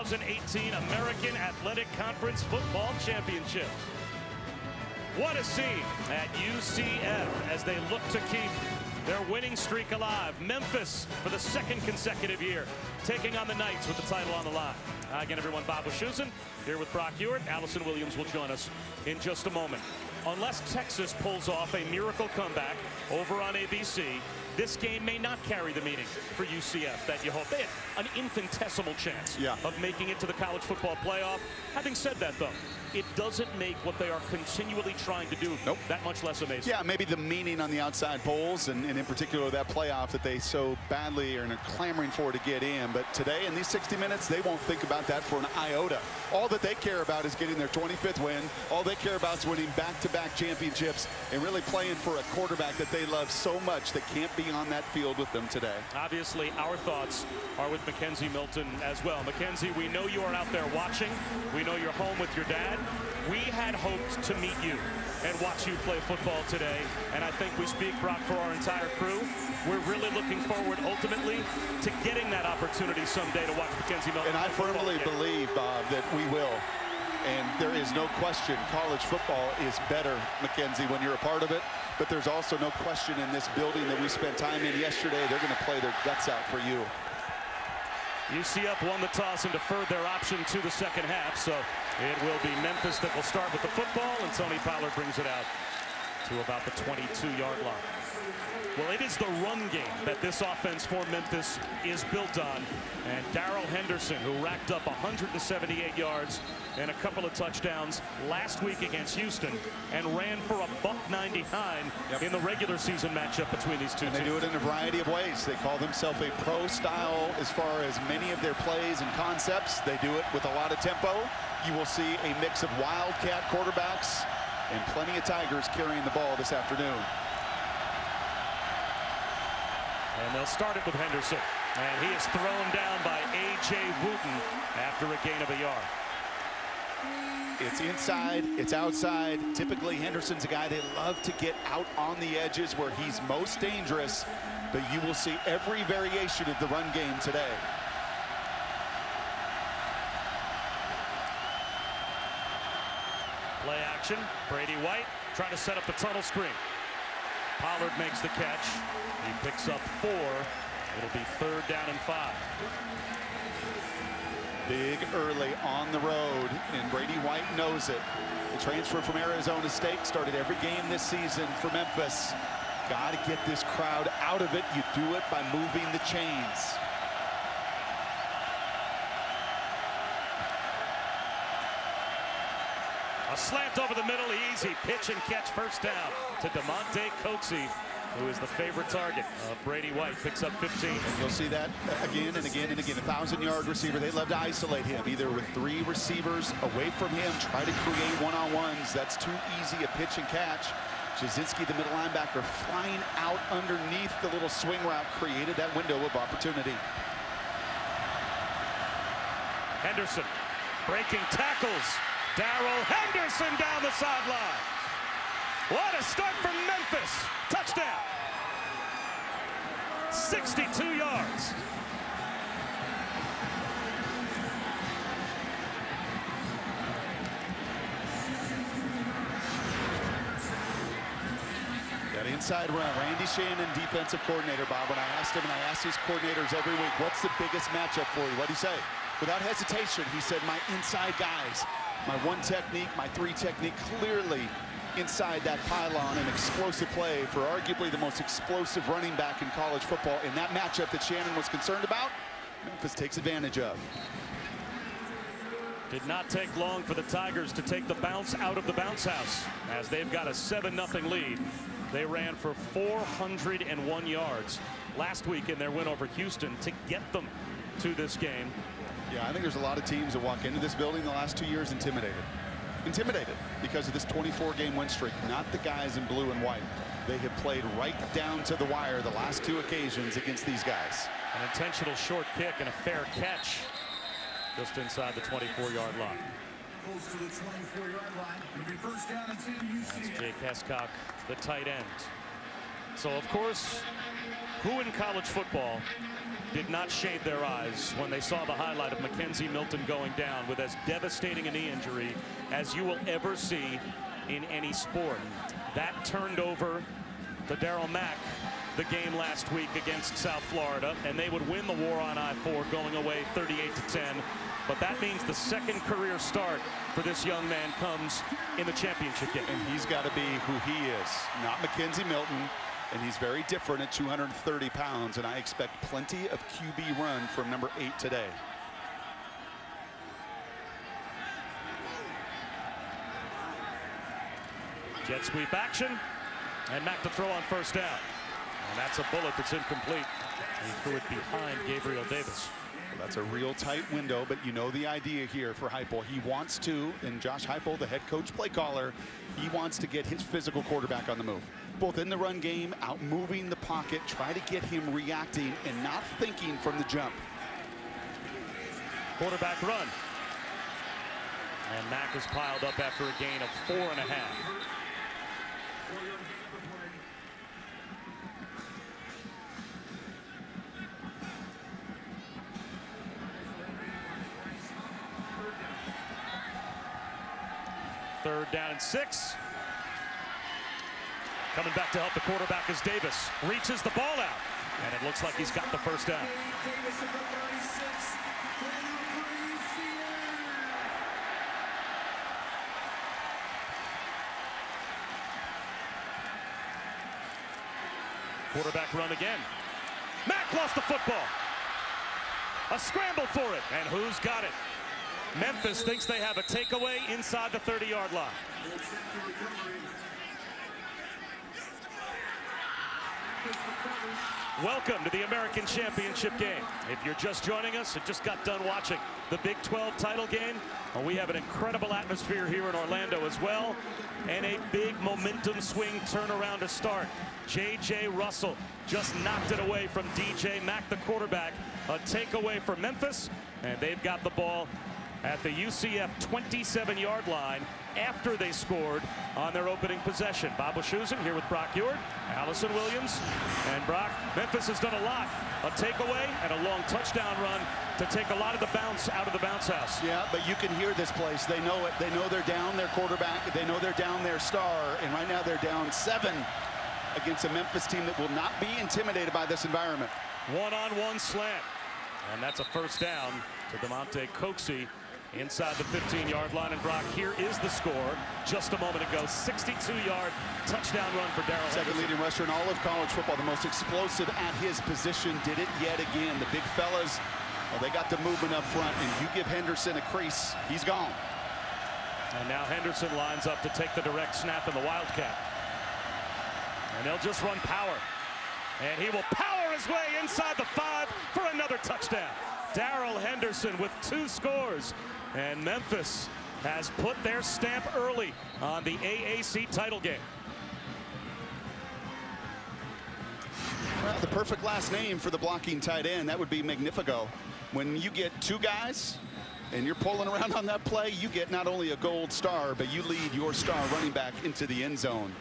2018 American Athletic Conference Football Championship. What a scene at UCF as they look to keep their winning streak alive. Memphis, for the second consecutive year, taking on the Knights with the title on the line. Again, everyone, Bob Wischusen here with Brock Ewart. Allison Williams will join us in just a moment. Unless Texas pulls off a miracle comeback over on ABC, this game may not carry the meaning for UCF that you hope. They had an infinitesimal chance of making it to the college football playoff. Having said that, though, it doesn't make what they are continually trying to do that much less amazing. Yeah, maybe the meaning on the outside polls, and in particular that playoff that they so badly are clamoring for to get in. But today, in these 60 minutes, they won't think about that for an iota. All that they care about is getting their 25th win. All they care about is winning back-to-back championships and really playing for a quarterback that they love so much that can't be on that field with them today. Obviously, our thoughts are with Mackenzie Milton as well. Mackenzie, we know you are out there watching. We know you're home with your dad. We had hoped to meet you and watch you play football today, and I think we speak, Brock, for our entire crew. We're really looking forward, ultimately, to getting that opportunity someday to watch Mackenzie Milton. And I firmly believe, Bob, that we will. And there is no question college football is better, Mackenzie, when you're a part of it. But there's also no question in this building that we spent time in yesterday, they're going to play their guts out for you. UCF won the toss and deferred their option to the second half, so it will be Memphis that will start with the football, and Tony Pollard brings it out to about the 22-yard line. Well, it is the run game that this offense for Memphis is built on. And Darrell Henderson, who racked up 178 yards and a couple of touchdowns last week against Houston and ran for a $199 in the regular season matchup between these two teams. They do it in a variety of ways. They call themselves a pro style as far as many of their plays and concepts. They do it with a lot of tempo. You will see a mix of wildcat quarterbacks and plenty of Tigers carrying the ball this afternoon. And they'll start it with Henderson. And he is thrown down by A.J. Wooten after a gain of a yard. It's inside, it's outside. Typically, Henderson's a guy they love to get out on the edges where he's most dangerous. But you will see every variation of the run game today. Play action. Brady White trying to set up the tunnel screen. Pollard makes the catch. He picks up 4. It'll be 3rd down and 5. Big early on the road, and Brady White knows it. The transfer from Arizona State started every game this season for Memphis. Got to get this crowd out of it. You do it by moving the chains. A slant over the middle, easy pitch and catch, first down to DeMonte Coatsy, who is the favorite target of Brady White. Picks up 15. And you'll see that again and again and again. 1,000-yard receiver. They love to isolate him, either with 3 receivers away from him, try to create one-on-ones. That's too easy a pitch and catch. Jasinski, the middle linebacker, flying out underneath the little swing route, created that window of opportunity. Henderson breaking tackles. Darrell Henderson down the sideline. What a start from Memphis. Touchdown. 62 yards. That inside run. Randy Shannon, defensive coordinator, Bob. When I asked him, and I ask these coordinators every week, what's the biggest matchup for you? What'd he say? Without hesitation, he said, my inside guys. My 1 technique, my 3 technique, clearly inside that pylon, an explosive play for arguably the most explosive running back in college football. In that matchup that Shannon was concerned about, Memphis takes advantage of. Did not take long for the Tigers to take the bounce out of the bounce house, as they've got a 7-0 lead. They ran for 401 yards last week in their win over Houston to get them to this game. Yeah, I think there's a lot of teams that walk into this building the last 2 years intimidated. Intimidated because of this 24-game win streak, not the guys in blue and white. They have played right down to the wire the last 2 occasions against these guys. An intentional short kick and a fair catch just inside the 24-yard line. Goes to the 24-yard line. It'll be first down and 10 UCF. That's Jake Hescock, the tight end. So, of course, Who in college football did not shade their eyes when they saw the highlight of Mackenzie Milton going down with as devastating a knee injury as you will ever see in any sport? That turned over to Darryl Mack the game last week against South Florida, and they would win the war on I-4 going away 38-10. But that means the second career start for this young man comes in the championship game. And he's got to be who he is, not Mackenzie Milton. And he's very different at 230 pounds, and I expect plenty of QB run from number 8 today. Jet sweep action, and Mack to throw on first down. And that's a bullet that's incomplete. He threw it behind Gabriel Davis. Well, that's a real tight window, but you know the idea here for Heupel. He wants to, and Josh Heupel, the head coach play caller, he wants to get his physical quarterback on the move. Both in the run game, out moving the pocket, try to get him reacting and not thinking from the jump. Quarterback run. And Mack is piled up after a gain of 4.5. Third down and 6. Coming back to help the quarterback is Davis. Reaches the ball out, and it looks like he's got the first down. Quarterback run again. Mack lost the football. A scramble for it, and who's got it? Memphis thinks they have a takeaway inside the 30-yard line. Welcome to the American Championship Game. If you're just joining us and just got done watching the Big 12 title game, well, we have an incredible atmosphere here in Orlando as well, and a big momentum swing turnaround to start. J.J. Russell just knocked it away from DJ Mack, the quarterback. A takeaway for Memphis, and they've got the ball at the UCF 27-yard line after they scored on their opening possession. Bob Wischusen here with Brock Ewart, Allison Williams, and Brock. Memphis has done a lot. A takeaway and a long touchdown run to take a lot of the bounce out of the bounce house. Yeah, but you can hear this place. They know it. They know they're down their quarterback. They know they're down their star. And right now they're down 7 against a Memphis team that will not be intimidated by this environment. One-on-one slant. And that's a first down to DeMonte Coxey inside the 15-yard line. And Brock, here is the score just a moment ago. 62-yard touchdown run for Darryl Henderson. Second leading rusher in all of college football, the most explosive at his position, did it yet again. The big fellas, well, they got the movement up front, and you give Henderson a crease, he's gone. And now Henderson lines up to take the direct snap in the Wildcat. And they'll just run power. And he will power his way inside the 5 for another touchdown. Darrell Henderson with 2 scores. And Memphis has put their stamp early on the AAC title game. Well, the perfect last name for the blocking tight end, that would be Magnifico. When you get 2 guys and you're pulling around on that play, you get not only a gold star, but you lead your star running back into the end zone.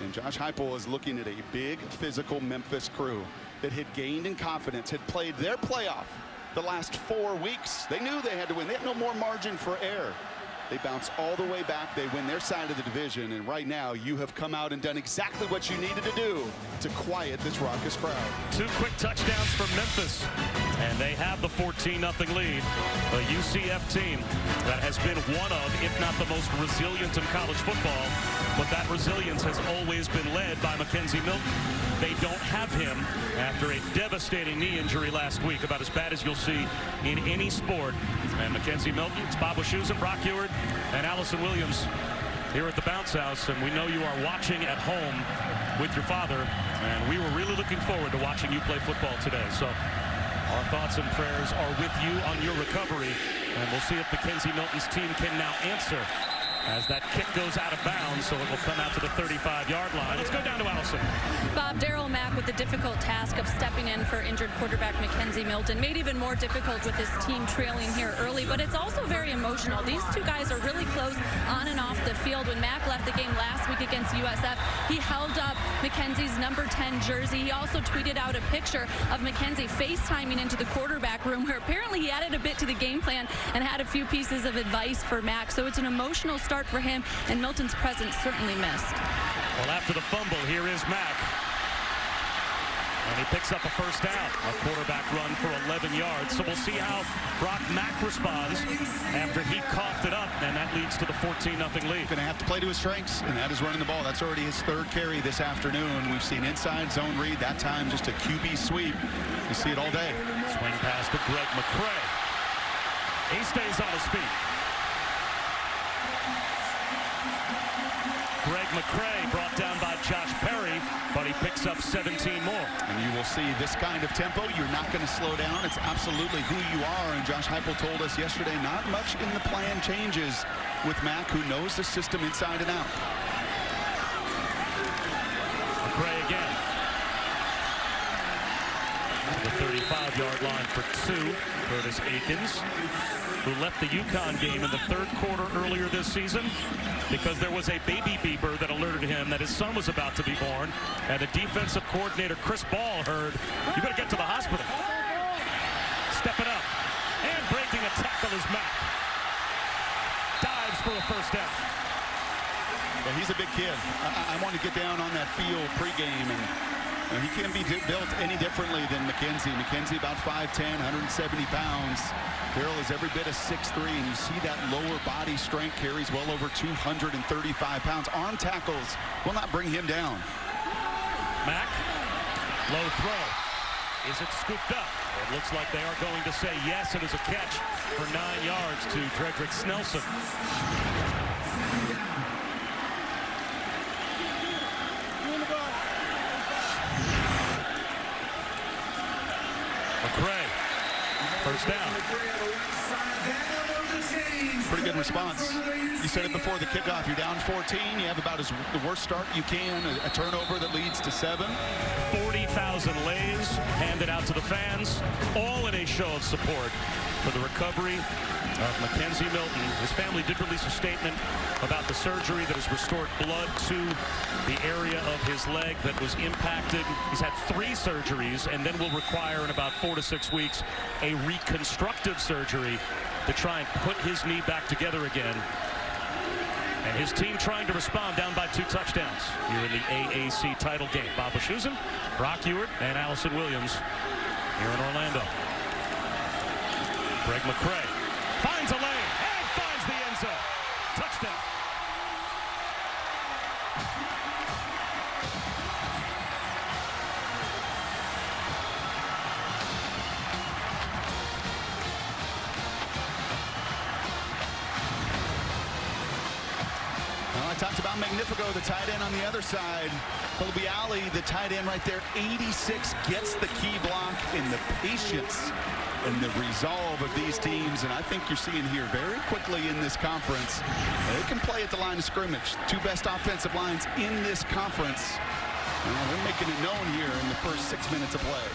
And Josh Heupel is looking at a big physical Memphis crew that had gained in confidence, had played their playoff the last 4 weeks. They knew they had to win. They had no more margin for error. They bounce all the way back. They win their side of the division. And right now, you have come out and done exactly what you needed to do to quiet this raucous crowd. 2 quick touchdowns from Memphis. And they have the 14-0 lead. A UCF team that has been one of, if not the most resilient in college football. But that resilience has always been led by Mackenzie Milton. They don't have him after a devastating knee injury last week, about as bad as you'll see in any sport. And Mackenzie Milton, it's Bob Wischusen, Brock Ewart, and Allison Williams here at the Bounce House. And we know you are watching at home with your father, and we were really looking forward to watching you play football today. So our thoughts and prayers are with you on your recovery, and we'll see if Mackenzie Milton's team can now answer as that kick goes out of bounds, so it will come out to the 35-yard line. Let's go down to Allison. Bob, Darryl Mack with the difficult task of stepping in for injured quarterback Mackenzie Milton, made even more difficult with his team trailing here early, but it's also very emotional. These two guys are really close on and off the field. When Mack left the game last week against USF, he held up Mackenzie's number 10 jersey. He also tweeted out a picture of Mackenzie FaceTiming into the quarterback room, where apparently he added a bit to the game plan and had a few pieces of advice for Mack. So it's an emotional start for him, and Milton's presence certainly missed. Well, after the fumble, here is Mack. And he picks up a first down. A quarterback run for 11 yards. So we'll see how Brock Mack responds after he coughed it up, and that leads to the 14-0 lead. Going to have to play to his strengths, and that is running the ball. That's already his third carry this afternoon. We've seen inside zone read. That time just a QB sweep. You see it all day. Swing pass to Greg McCray. He stays on his feet. Greg McCray brought down by Josh Perry, but he picks up 17 more. And you will see this kind of tempo. You're not going to slow down. It's absolutely who you are. And Josh Heupel told us yesterday, not much in the plan changes with Mack, who knows the system inside and out. McCray again. The 35-yard line for two. Curtis Aikens, who left the UConn game in the third quarter earlier this season because there was a baby beeper that alerted him that his son was about to be born, and the defensive coordinator Chris Ball heard, "You better get to the hospital." Stepping up and breaking a tackle is Mack. Dives for a first down. Well, he's a big kid. I want to get down on that field pregame, and he can't be built any differently than Mackenzie. Mackenzie about 5'10", 170 pounds. Darryl is every bit of 6'3", and you see that lower body strength, carries well over 235 pounds. Arm tackles will not bring him down. Mack, low throw. Is it scooped up? It looks like they are going to say yes. It is a catch for 9 yards to Dredrick Snelson. McCray, first down. Pretty good response. You said it before the kickoff. You're down 14. You have about the worst start you can. A turnover that leads to 7. 40,000 lays handed out to the fans, all in a show of support for the recovery of Mackenzie Milton. His family did release a statement about the surgery that has restored blood to the area of his leg that was impacted. He's had 3 surgeries and then will require in about 4 to 6 weeks a reconstructive surgery to try and put his knee back together again. And his team trying to respond, down by 2 touchdowns here in the AAC title game. Bob Wischusen, Brock Ewart, and Allison Williams here in Orlando. Greg McCray finds a lane and finds the end zone. Touchdown. Well, I talked about Magnifico, the tight end on the other side. Colby Alley, the tight end right there, 86, gets the key block in the patience and the resolve of these teams. And I think you're seeing here very quickly in this conference, they can play at the line of scrimmage. 2 best offensive lines in this conference. And they're making it known here in the first 6 minutes of play.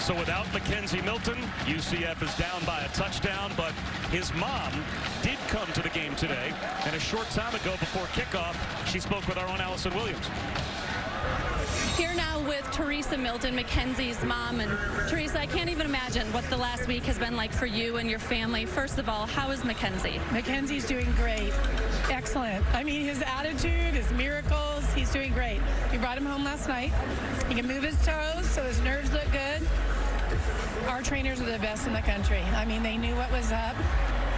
So without Mackenzie Milton, UCF is down by a touchdown, but his mom did come to the game today, and a short time ago before kickoff, she spoke with our own Allison Williams. Here now with Teresa Milton, Mackenzie's mom. And Teresa, I can't even imagine what the last week has been like for you and your family. First of all, how is Mackenzie? Mackenzie's doing great. Excellent. I mean, his attitude, his miracles, he's doing great. We brought him home last night. He can move his toes, so his nerves look good. Our trainers are the best in the country. I mean, they knew what was up.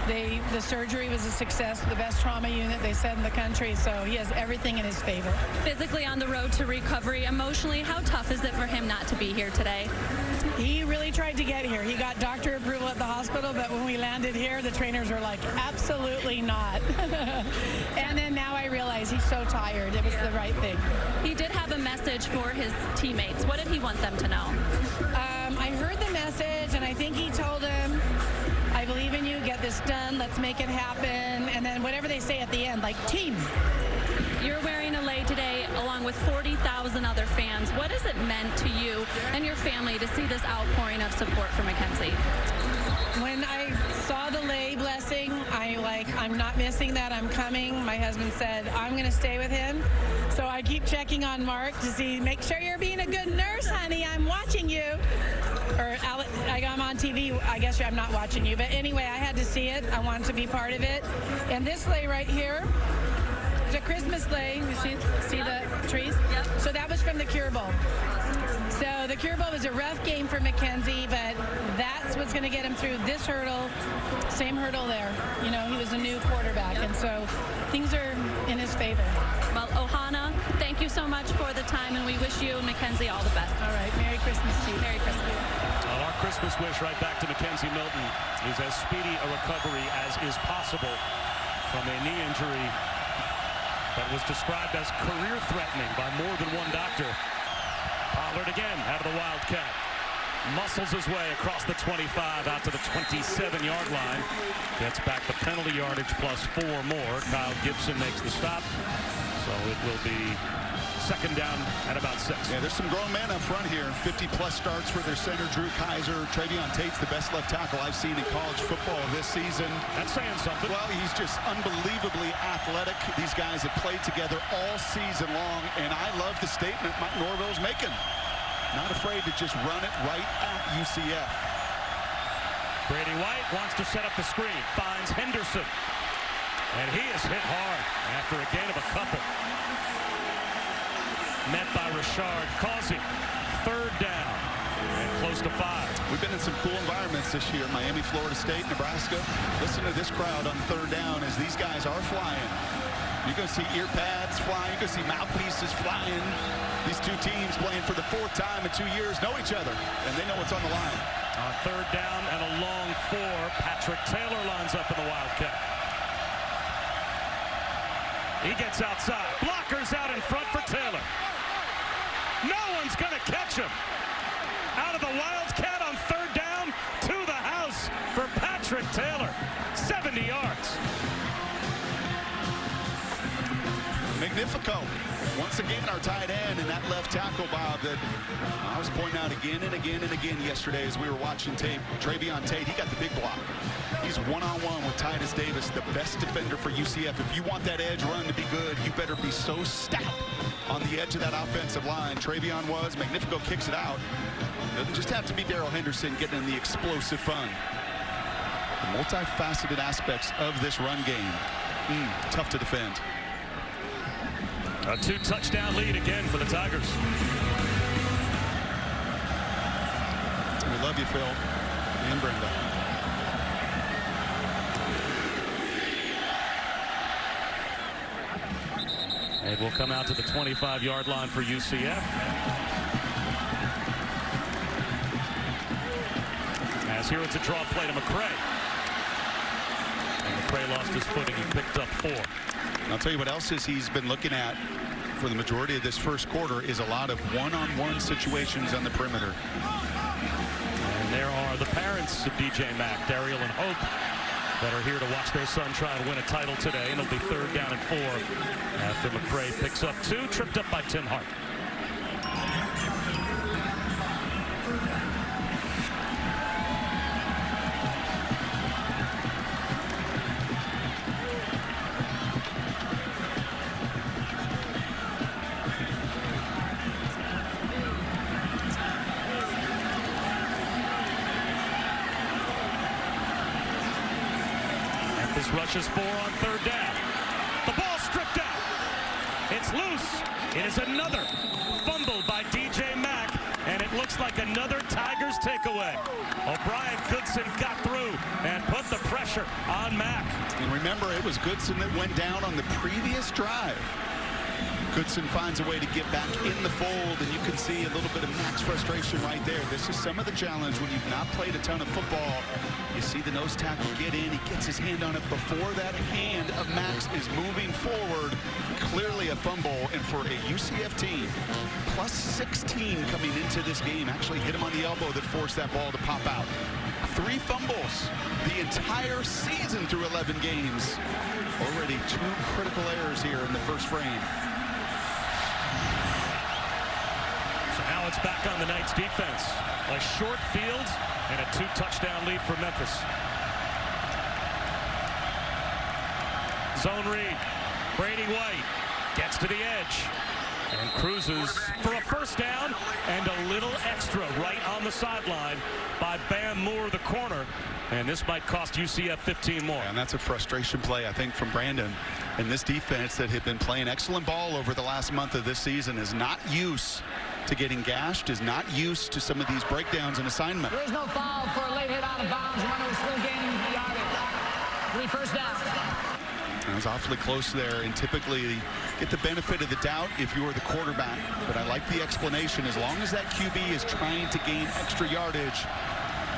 The surgery was a success, the best trauma unit they said in the country, so he has everything in his favor. Physically on the road to recovery, emotionally, how tough is it for him not to be here today? He really tried to get here. He got doctor approval at the hospital, but when we landed here, the trainers were like, absolutely not. And then now I realize he's so tired. It was the right thing. He did have a message for his teammates. What did he want them to know? I heard the message, and I think he told them, I believe let's make it happen, and then whatever they say at the end, like team. You're wearing a lei today along with 40,000 other fans. What has it meant to you and your family to see this outpouring of support for Mackenzie? When I saw the lei blessing, I'm not missing that. I'm coming. My husband said, I'm going to stay with him. So I keep checking on Mark to see, make sure you're being a good nurse, honey. I'm watching you. Or I'm on TV. I guess I'm not watching you. But anyway, I had to see it. I wanted to be part of it. And this lei right here, it's a Christmas lei. You see the trees? Yep. So that was from the Cure Bowl. So the Cure Bowl was a rough game for Mackenzie, but that's what's going to get him through this hurdle. Same hurdle there. You know, he was a new quarterback, and so things are in his favor. Well, Ohana, thank you so much for the time, and we wish you and Mackenzie all the best. All right. Merry Christmas to you. Merry Christmas. Well, our Christmas wish right back to Mackenzie Milton is as speedy a recovery as is possible from a knee injury that was described as career-threatening by more than one doctor. Pollard again out of the Wildcat. Muscles his way across the 25 out to the 27-yard line. Gets back the penalty yardage plus 4 more. Kyle Gibson makes the stop. So it will be second down at about 6. Yeah, there's some grown men up front here. 50-plus starts for their center, Drew Kaiser. Travion Tate's the best left tackle I've seen in college football this season. That's saying something. Well, he's just unbelievably athletic. These guys have played together all season long, and I love the statement Mike Norvell's making. Not afraid to just run it right at UCF. Brady White wants to set up the screen. Finds Henderson. And he is hit hard after a gain of a couple. Met by Richard Causey. Third down. And close to 5. We've been in some cool environments this year. Miami, Florida State, Nebraska. Listen to this crowd on third down as these guys are flying. You're going to see ear pads flying. You're going to see mouthpieces flying. These two teams playing for the 4th time in 2 years know each other, and they know what's on the line. On third down and a long 4, Patrick Taylor lines up in the Wildcat. He gets outside. Blockers out in front for Taylor. No one's going to catch him. Out of the Wildcat on third down to the house for Patrick Taylor. 70 yards. Magnifico. Once again, our tight end and that left tackle, Bob, that I was pointing out again and again and again yesterday as we were watching tape. Travion Tate, he got the big block. He's one-on-one with Titus Davis, the best defender for UCF. If you want that edge run to be good, you better be so stout on the edge of that offensive line. Travion was. Magnifico kicks it out. Doesn't just have to be Darrell Henderson getting in the explosive fun. The multifaceted aspects of this run game. Tough to defend. A 2-touchdown lead again for the Tigers. We love you, Phil. And Brenda. It will come out to the 25-yard line for UCF. As here it's a draw play to McCray. And McCray lost his footing. He picked up 4. I'll tell you what else is he's been looking at for the majority of this first quarter is a lot of one-on-one situations on the perimeter. And there are the parents of DJ Mack, Daryl and Hope, that are here to watch their son try and win a title today. And it'll be third down and 4 after McCray picks up 2, tripped up by Tim Hart. Rushes 4 on third down. The ball stripped out. It's loose. It is another fumble by DJ Mack, and it looks like another Tigers takeaway. O'Brien Goodson got through and put the pressure on Mack. And remember, it was Goodson that went down on the previous drive. Goodson finds a way to get back in the fold, and you can see a little bit of Mack's frustration right there. This is some of the challenge when you've not played a ton of football. You see the nose tackle get in. He gets his hand on it before that hand of Max is moving forward. Clearly a fumble, and for a UCF team, +16 coming into this game, actually hit him on the elbow that forced that ball to pop out. 3 3 fumbles the entire season through 11 games. Already 2 critical errors here in the first frame. So now it's back on the Knights defense. A short field and a 2-touchdown lead for Memphis. Zone read. Brady White gets to the edge and cruises for a first down and a little extra right on the sideline by Bam Moore, the corner. And this might cost UCF 15 more. And that's a frustration play, I think, from Brandon. And this defense that had been playing excellent ball over the last month of this season is not used to getting gashed, is not used to some of these breakdowns in assignment. There is no foul for a late hit out of bounds. Runner was still gaining yardage. 3 first down. That was awfully close there, and typically you get the benefit of the doubt if you are the quarterback. But I like the explanation. As long as that QB is trying to gain extra yardage,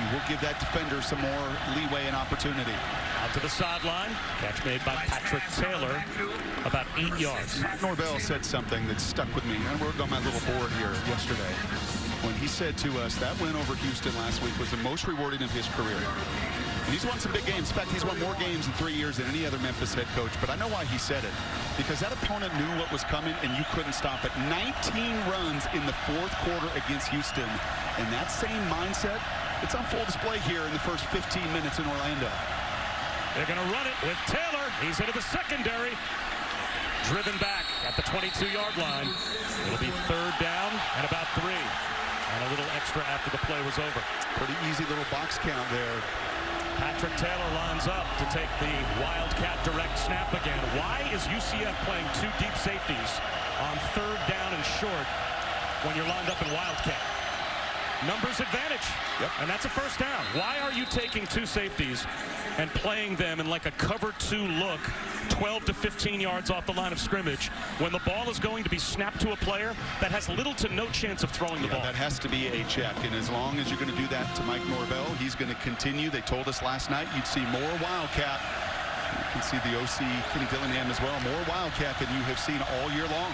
you will give that defender some more leeway and opportunity. Out to the sideline. Catch made by Patrick Taylor. About 8 yards. Norvell said something that stuck with me. I wrote on my little board here yesterday when he said to us that win over Houston last week was the most rewarding of his career. And he's won some big games. In fact, he's won more games in 3 years than any other Memphis head coach. But I know why he said it. Because that opponent knew what was coming, and you couldn't stop it. 19 runs in the 4th quarter against Houston. And that same mindset, it's on full display here in the first 15 minutes in Orlando. They're going to run it with Taylor. He's into the secondary. Driven back at the 22-yard line. It'll be 3rd down and about 3. And a little extra after the play was over. Pretty easy little box count there. Patrick Taylor lines up to take the Wildcat direct snap again. Why is UCF playing 2 deep safeties on 3rd down and short when you're lined up in Wildcat? Numbers advantage. Yep. And that's a first down. Why are you taking 2 safeties and playing them in like a cover 2 look 12 to 15 yards off the line of scrimmage when the ball is going to be snapped to a player that has little to no chance of throwing the ball? That has to be a check, and as long as you're going to do that to Mike Norvell, he's going to continue. They told us last night you'd see more Wildcat. You can see the OC, Kenny Dillingham, as well. More Wildcat than you have seen all year long.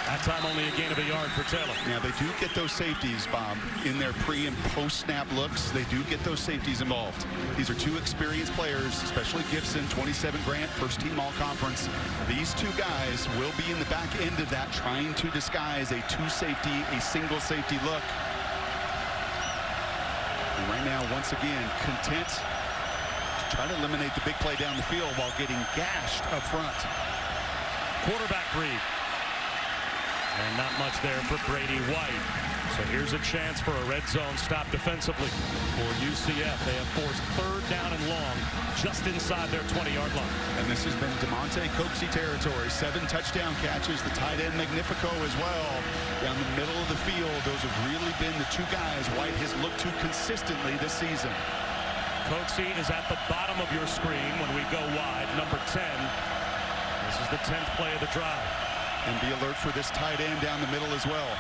That time only a gain of a yard for Taylor. Now they do get those safeties, Bob, in their pre and post snap looks. They do get those safeties involved. These are 2 experienced players, especially Gibson, 27 Grant, first team all conference. These 2 guys will be in the back end of that, trying to disguise a 2 safety, a single safety look. And right now, once again, content to try to eliminate the big play down the field while getting gashed up front. Quarterback read. And not much there for Brady White. So here's a chance for a red zone stop defensively for UCF. They have forced 3rd down and long just inside their 20-yard line. And this has been DeMonte Coxey territory. 7 touchdown catches. The tight end Magnifico as well. Down the middle of the field. Those have really been the 2 guys White has looked to consistently this season. Coxey is at the bottom of your screen when we go wide. Number 10. This is the 10th play of the drive. And be alert for this tight end down the middle as well.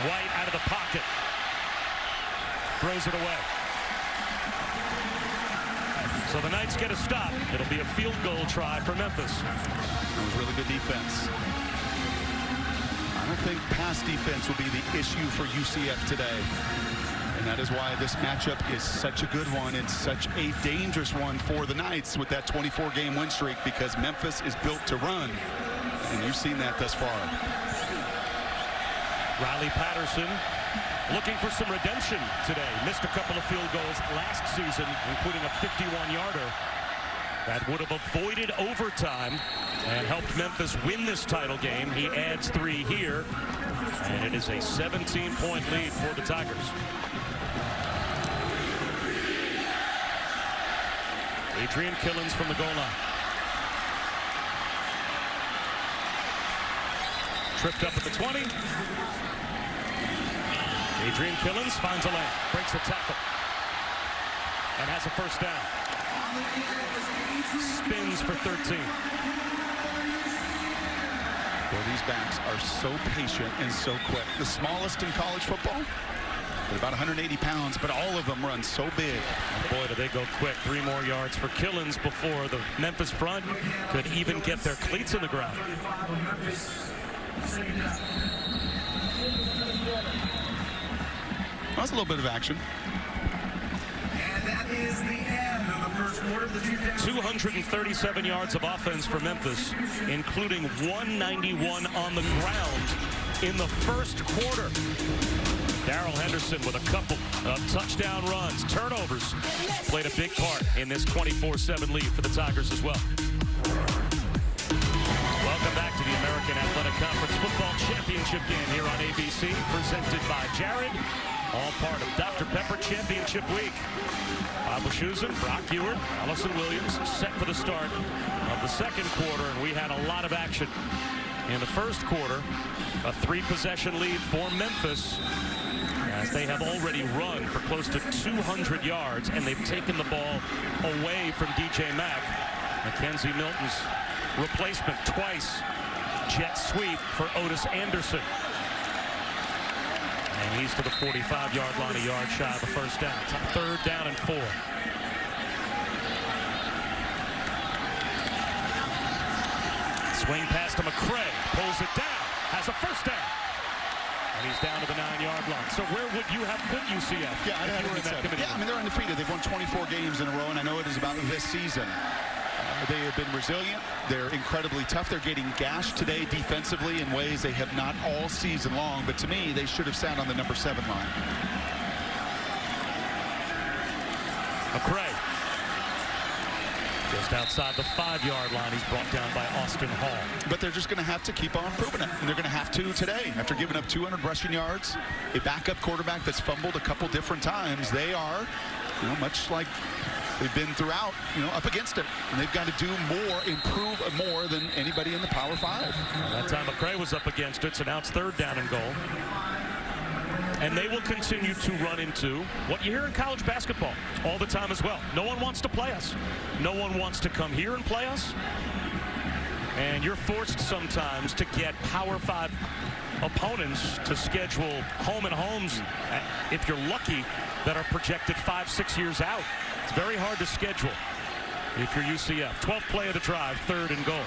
White out of the pocket. Throws it away. So the Knights get a stop. It'll be a field goal try for Memphis. That was really good defense. I don't think pass defense will be the issue for UCF today. And that is why this matchup is such a good one and such a dangerous one for the Knights with that 24-game win streak, because Memphis is built to run. And you've seen that thus far. Riley Patterson looking for some redemption today. Missed a couple of field goals last season, including a 51-yarder that would have avoided overtime and helped Memphis win this title game. He adds 3 here, and it is a 17-point lead for the Tigers. Adrian Killens from the goal line. Tripped up at the 20. Adrian Killens finds a lane, breaks the tackle, and has a first down. Spins for 13. Well, these backs are so patient and so quick. The smallest in college football, they're about 180 pounds, but all of them run so big. And boy, do they go quick. 3 more yards for Killens before the Memphis front could even get their cleats in the ground. was a little bit of action. And that is the end of the first quarter of the 237 yards of offense for Memphis, including 191 on the ground in the first quarter. Darrell Henderson with a couple of touchdown runs. Turnovers played a big part in this 24-7 lead for the Tigers as well. Welcome back to the American Athletic Conference Football Championship Game here on ABC, presented by Jared, all part of Dr. Pepper Championship Week. Bob Wischusen, Brock Ewert, Allison Williams set for the start of the second quarter, and we had a lot of action in the first quarter. A 3-possession lead for Memphis, as they have already run for close to 200 yards, and they've taken the ball away from DJ Mack. Mackenzie Milton's replacement twice. Jet sweep for Otis Anderson. And he's to the 45-yard line, a yard shy of the first down. 3rd down and 4. Swing pass to McCray, pulls it down, has a first down. And he's down to the 9-yard line. So where would you have put UCF? Yeah, I'd have in that committee. Yeah, I mean, they're undefeated. They've won 24 games in a row, and I know it is about this season. They have been resilient. They're incredibly tough. They're getting gashed today defensively in ways they have not all season long. But to me, they should have sat on the number 7 line. McCray. Just outside the 5-yard line. He's brought down by Austin Hall. But they're just going to have to keep on proving it. And they're going to have to today. After giving up 200 rushing yards, a backup quarterback that's fumbled a couple different times, they are, much like they've been throughout, up against it. And they've got to do more, improve more than anybody in the Power 5. That time McCray was up against it, so now it's 3rd down and goal. And they will continue to run into what you hear in college basketball all the time as well. No one wants to play us. No one wants to come here and play us. And you're forced sometimes to get Power 5 opponents to schedule home and homes, if you're lucky, that are projected 5-6 years out. It's very hard to schedule if you're UCF. 12th play of the drive, 3rd and goal.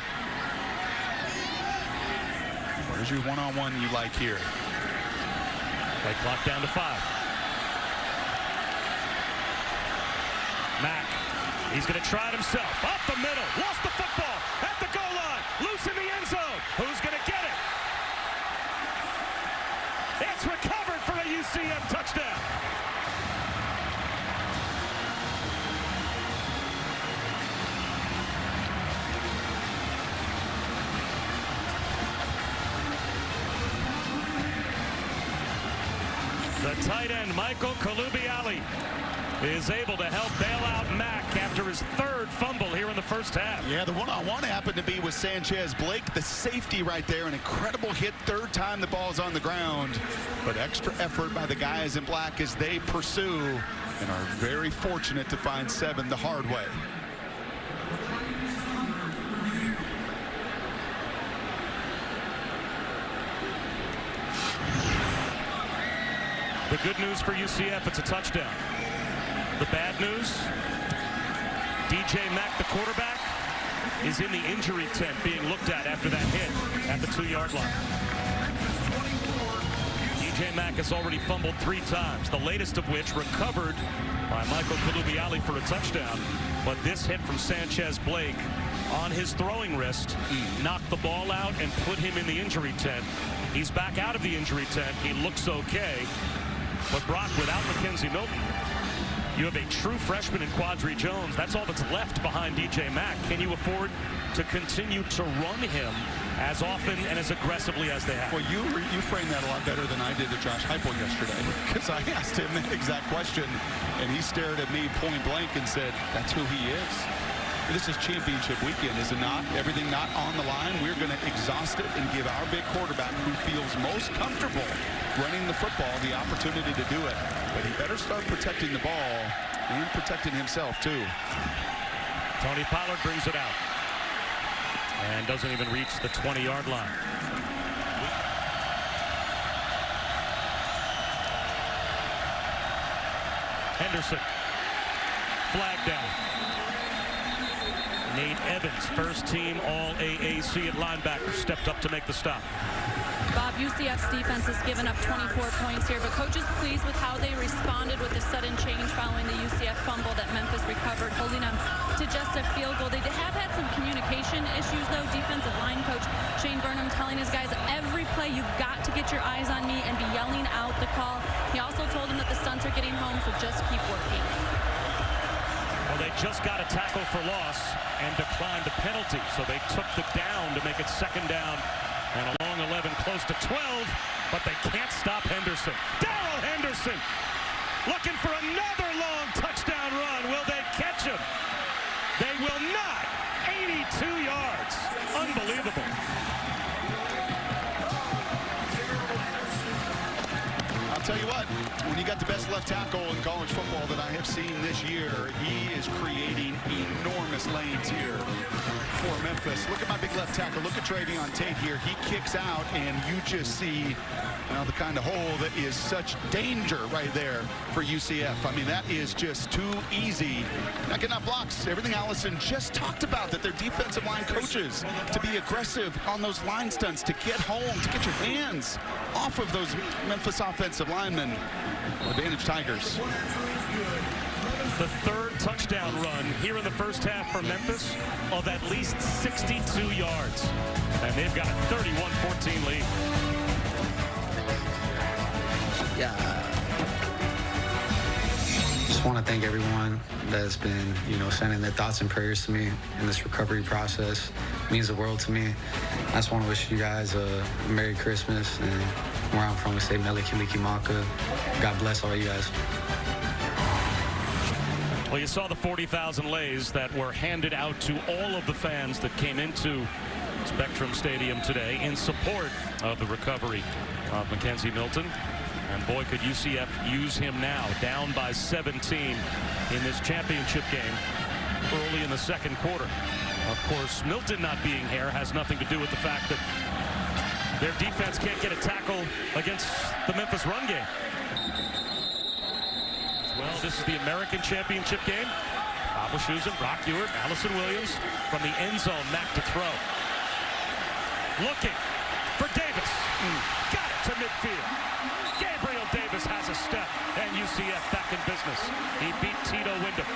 Where's your one-on-one you like here? Play clock down to 5. Mack, he's going to try it himself. Up the middle, lost the football at the goal line, loose in the end zone. Who's going to get it? It's recovered for a UCF touchdown. The tight end, Michael Kalubiali, is able to help bail out Mack after his 3rd fumble here in the first half. Yeah, the one-on-one happened to be with Sanchez. Blake, the safety right there, an incredible hit. 3rd time the ball's on the ground. But extra effort by the guys in black as they pursue and are very fortunate to find 7 the hard way. The good news for UCF, it's a touchdown. The bad news, DJ Mack, the quarterback, is in the injury tent being looked at after that hit at the 2-yard line. DJ Mack has already fumbled 3 times, the latest of which recovered by Michael Kalubiali for a touchdown. But this hit from Sanchez Blake on his throwing wrist knocked the ball out and put him in the injury tent. He's back out of the injury tent. He looks okay. But Brock, without Mackenzie Milton, you have a true freshman in Quadri Jones. That's all that's left behind DJ Mack. Can you afford to continue to run him as often and as aggressively as they have? Well, you framed that a lot better than I did to Josh Heupel yesterday, because I asked him that exact question, and he stared at me point blank and said, that's who he is. This is championship weekend, is it not? Everything not on the line. We're going to exhaust it and give our big quarterback, who feels most comfortable running the football, the opportunity to do it. But he better start protecting the ball and protecting himself, too. Tony Pollard brings it out and doesn't even reach the 20-yard line. Henderson, flag down. Nate Evans, first team All AAC at linebacker, stepped up to make the stop. Bob, UCF's defense has given up 24 points here, but coach is pleased with how they responded with the sudden change following the UCF fumble that Memphis recovered, holding them to just a field goal. They have had some communication issues, though. Defensive line coach Shane Burnham telling his guys, every play you've got to get your eyes on me and be yelling out the call. He also told them that the stunts are getting home, so just keep working. Well, they just got a tackle for loss and declined the penalty, so they took the down to make it second down and a long 11, close to 12, but they can't stop Henderson. Darrell Henderson looking for another long touchdown run. Will they catch him? They will not. 82 yards. Unbelievable. I'll tell you what, when you got the best left tackle in college football that I have seen this year, he is creating enormous lanes here for Memphis. Look at my big left tackle. Look at Travion Tate here. He kicks out, and you just see the kind of hole that is such danger right there for UCF. I mean, that is just too easy. Not getting up blocks. Everything Allison just talked about, that their defensive line coaches to be aggressive on those line stunts, to get home, to get your hands off of those Memphis offensive linemen. Advantage Tigers. The third touchdown run here in the first half for Memphis of at least 62 yards. And they've got a 31-14 lead. Yeah. Just want to thank everyone that's been, sending their thoughts and prayers to me in this recovery process. It means the world to me. I just want to wish you guys a Merry Christmas, and where I'm from, we say Melikiliki Maka. God bless all you guys. Well, you saw the 40,000 lays that were handed out to all of the fans that came into Spectrum Stadium today in support of the recovery of Mackenzie Milton. And boy, could UCF use him now, down by 17 in this championship game early in the second quarter. Of course, Milton not being here has nothing to do with the fact that their defense can't get a tackle against the Memphis run game. Well, this is the American Championship game. Bob Wischusen, Brock Ewert, Allison Williams from the end zone. Mack to throw. Looking for Davis. Got it to midfield. Gabriel Davis has a step, and UCF back in business. He beat Tito Wyndham.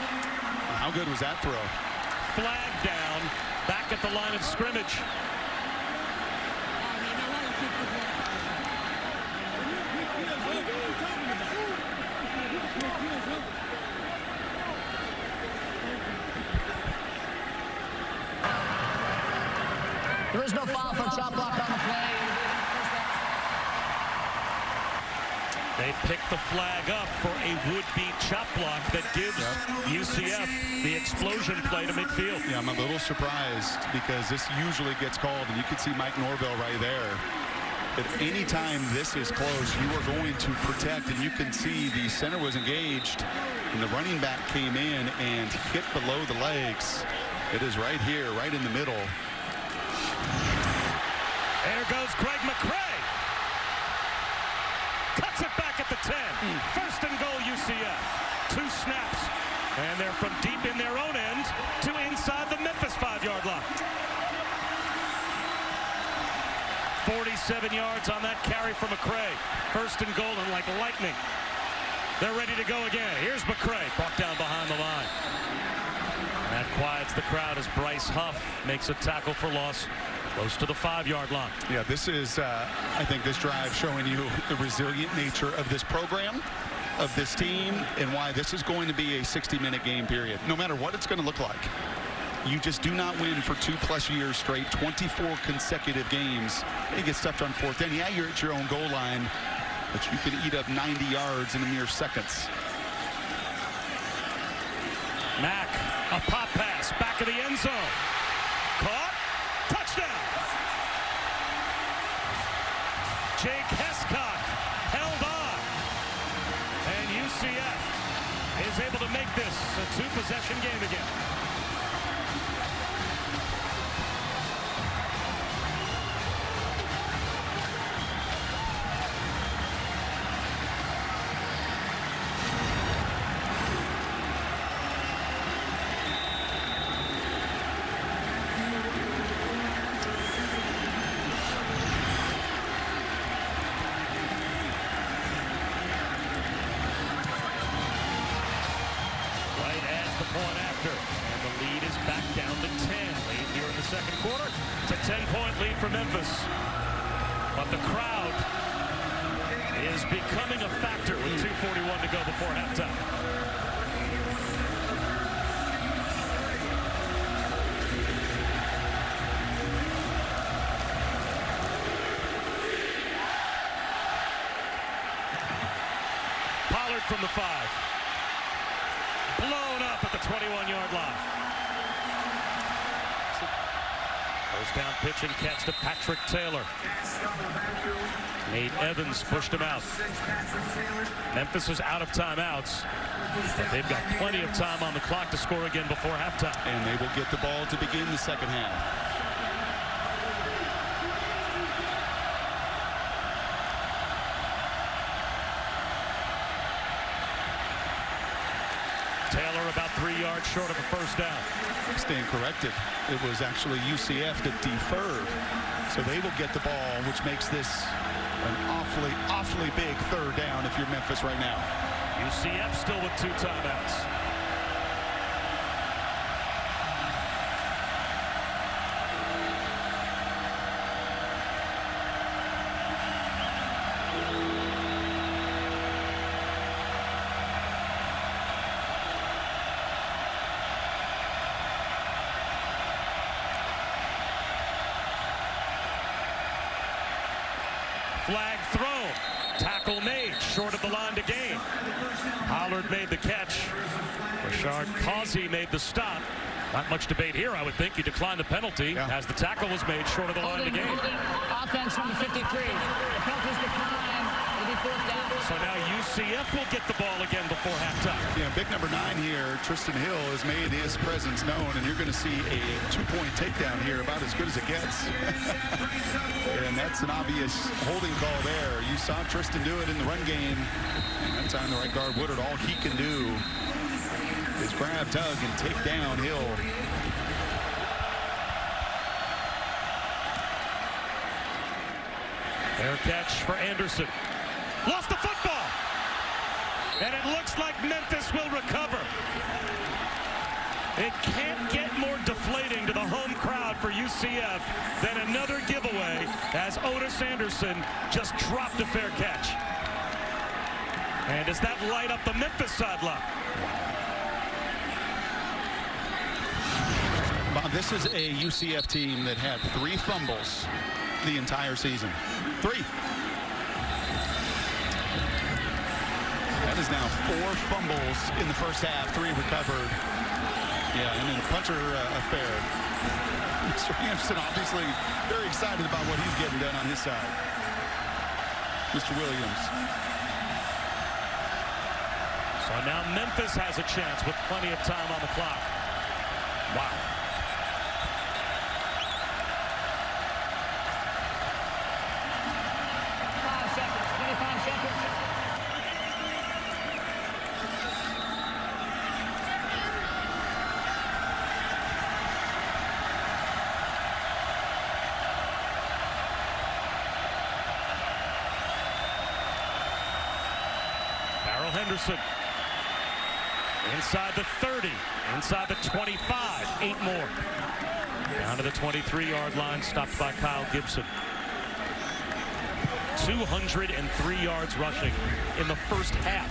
How good was that throw? Flag down, back at the line of scrimmage. There is no foul for chop block on the play. They picked the flag up for a would-be chop block that gives UCF the explosion play to midfield. Yeah, I'm a little surprised because this usually gets called, and you can see Mike Norvell right there. At any time this is close, you are going to protect, and you can see the center was engaged, and the running back came in and hit below the legs. It is right here, right in the middle. There goes Greg McCray. Cuts it back at the 10. First and goal, UCF. 2 snaps. And they're from deep in their own end to inside the Memphis 5-yard line. 47 yards on that carry from McCray. First and goal, and like lightning, they're ready to go again. Here's McCray, brought down behind the line. And that quiets the crowd as Bryce Huff makes a tackle for loss close to the 5-yard line. Yeah, this is, I think, this drive showing you the resilient nature of this program, of this team, and why this is going to be a 60-minute game period. No matter what it's going to look like. You just do not win for 2+ years straight, 24 consecutive games. You get stuffed on 4th down. Yeah, you're at your own goal line, but you can eat up 90 yards in a mere seconds. Mack, a pop pass, back of the end zone. Caught, touchdown. Jake Hescock held on. And UCF is able to make this a 2-possession game again. after. And the lead is back down to 10. Late here in the second quarter. It's a 10-point lead for Memphis. But the crowd is becoming a factor with 2:41 to go before halftime. Pollard from the 5. Blown up at the 21-yard line. First down pitch and catch to Patrick Taylor. Nate Evans pushed him out. Memphis is out of timeouts, but they've got plenty of time on the clock to score again before halftime. And they will get the ball to begin the second half. Taylor about 3 yards short of a first down. Stand corrected. It was actually UCF that deferred. So they will get the ball, which makes this an awfully big third down if you're Memphis right now. UCF still with 2 timeouts. Flag thrown. Tackle made short of the line to gain. Pollard made the catch. Rashard Causey made the stop. Not much debate here, I would think. He declined the penalty as the tackle was made short of the line to gain. Offense number 53. The penalty's declined. It'll be 4th down. So now UCF will get the ball again before halftime. Yeah, big number 9 here, Tristan Hill, has made his presence known, and you're going to see a 2-point takedown here, about as good as it gets. And that's an obvious holding call there. You saw Tristan do it in the run game, and that time the right guard Woodard, all he can do is grab, tug, and take down Hill. Fair catch for Anderson. Lost the football. And it looks like Memphis will recover. It can't get more deflating to the home crowd for UCF than another giveaway as Otis Anderson just dropped a fair catch. And does that light up the Memphis sideline? Bob, this is a UCF team that had 3 fumbles the entire season. 3. That is now 4 fumbles in the first half, 3 recovered. Yeah, and in a punter affair. Mr. Anderson obviously very excited about what he's getting done on his side. Mr. Williams. So now Memphis has a chance with plenty of time on the clock. Wow. Henderson inside the 30, inside the 25, 8 more. Down to the 23-yard line, stopped by Kyle Gibson. 203 yards rushing in the first half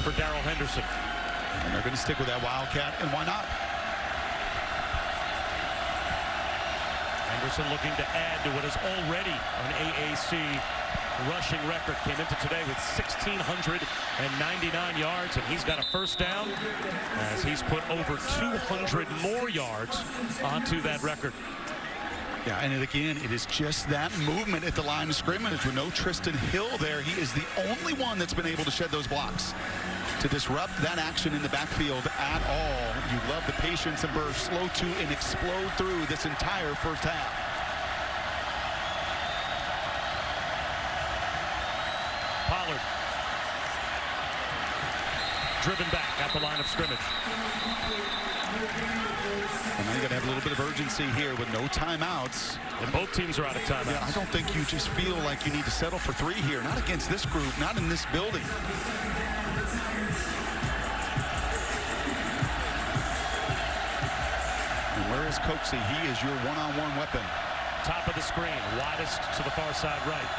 for Darrell Henderson. And they're going to stick with that Wildcat, and why not? Henderson looking to add to what is already an AAC rushing record. Came into today with 1,699 yards, and he's got a first down as he's put over 200 more yards onto that record. Yeah, and again, it is just that movement at the line of scrimmage. With no Tristan Hill there, he is the only one that's been able to shed those blocks to disrupt that action in the backfield at all. You love the patience and burst, slow to and explode through this entire first half. Pollard driven back at the line of scrimmage. And now you got to have a little bit of urgency here with no timeouts. And both teams are out of timeouts. Yeah, I don't think you just feel like you need to settle for 3 here. Not against this group, not in this building. Where is Coxie? He is your one-on-one weapon. Top of the screen, widest to the far side right.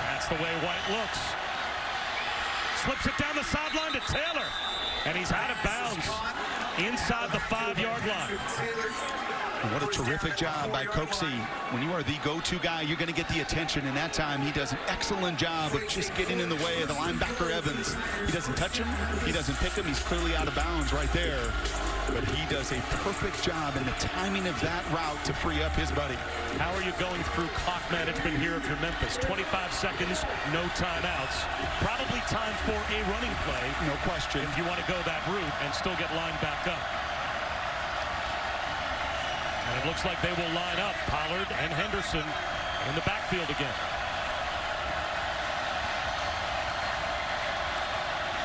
That's the way White looks. Slips it down the sideline to Taylor. And he's out of bounds inside the 5-yard line. What a terrific job by Coxie. When you are the go-to guy, you're going to get the attention. And that time, he does an excellent job of just getting in the way of the linebacker, Evans. He doesn't touch him. He doesn't pick him. He's clearly out of bounds right there. But he does a perfect job in the timing of that route to free up his buddy. How are you going through clock management here if you're Memphis? 25 seconds, no timeouts. Probably time for a running play. No question. If you want to go that route and still get lined back up. And it looks like they will line up Pollard and Henderson in the backfield again.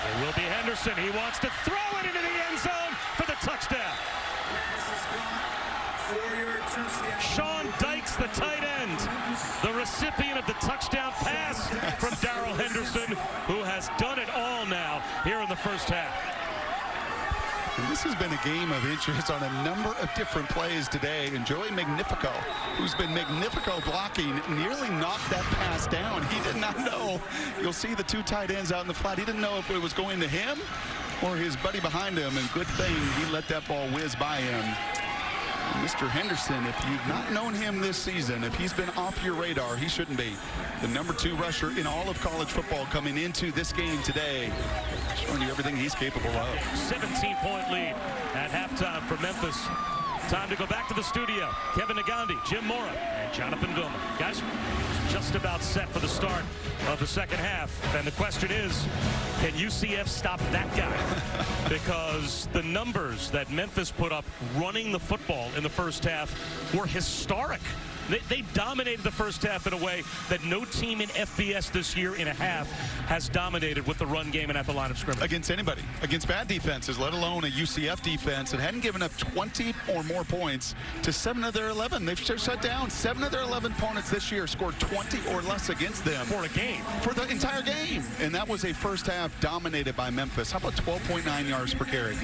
It will be Henderson. He wants to throw it into the end zone for the touchdown. Sean Dykes, the tight end, the recipient of the touchdown pass from Darrell Henderson, who has done it all now here in the first half. And this has been a game of interest on a number of different plays today. And Joey Magnifico, who's been Magnifico blocking, nearly knocked that pass down. He did not know. You'll see the two tight ends out in the flat. He didn't know if it was going to him or his buddy behind him. And good thing he let that ball whiz by him. Mr. Henderson, if you've not known him this season, if he's been off your radar, he shouldn't be. The #2 rusher in all of college football coming into this game today, showing you everything he's capable of. 17-point lead at halftime for Memphis. Time to go back to the studio. Kevin Nagandi, Jim Mora, and Jonathan Vilma. Guys, just about set for the start of the second half. And the question is, can UCF stop that guy? Because the numbers that Memphis put up running the football in the first half were historic. They dominated the first half in a way that no team in FBS this year in a half has dominated with the run game and at the line of scrimmage. Against anybody, against bad defenses, let alone a UCF defense that hadn't given up 20 or more points to 7 of their 11. They've shut down 7 of their 11 opponents this year, scored 20 or less against them. For a game. For the entire game. And that was a first half dominated by Memphis. How about 12.9 yards per carry?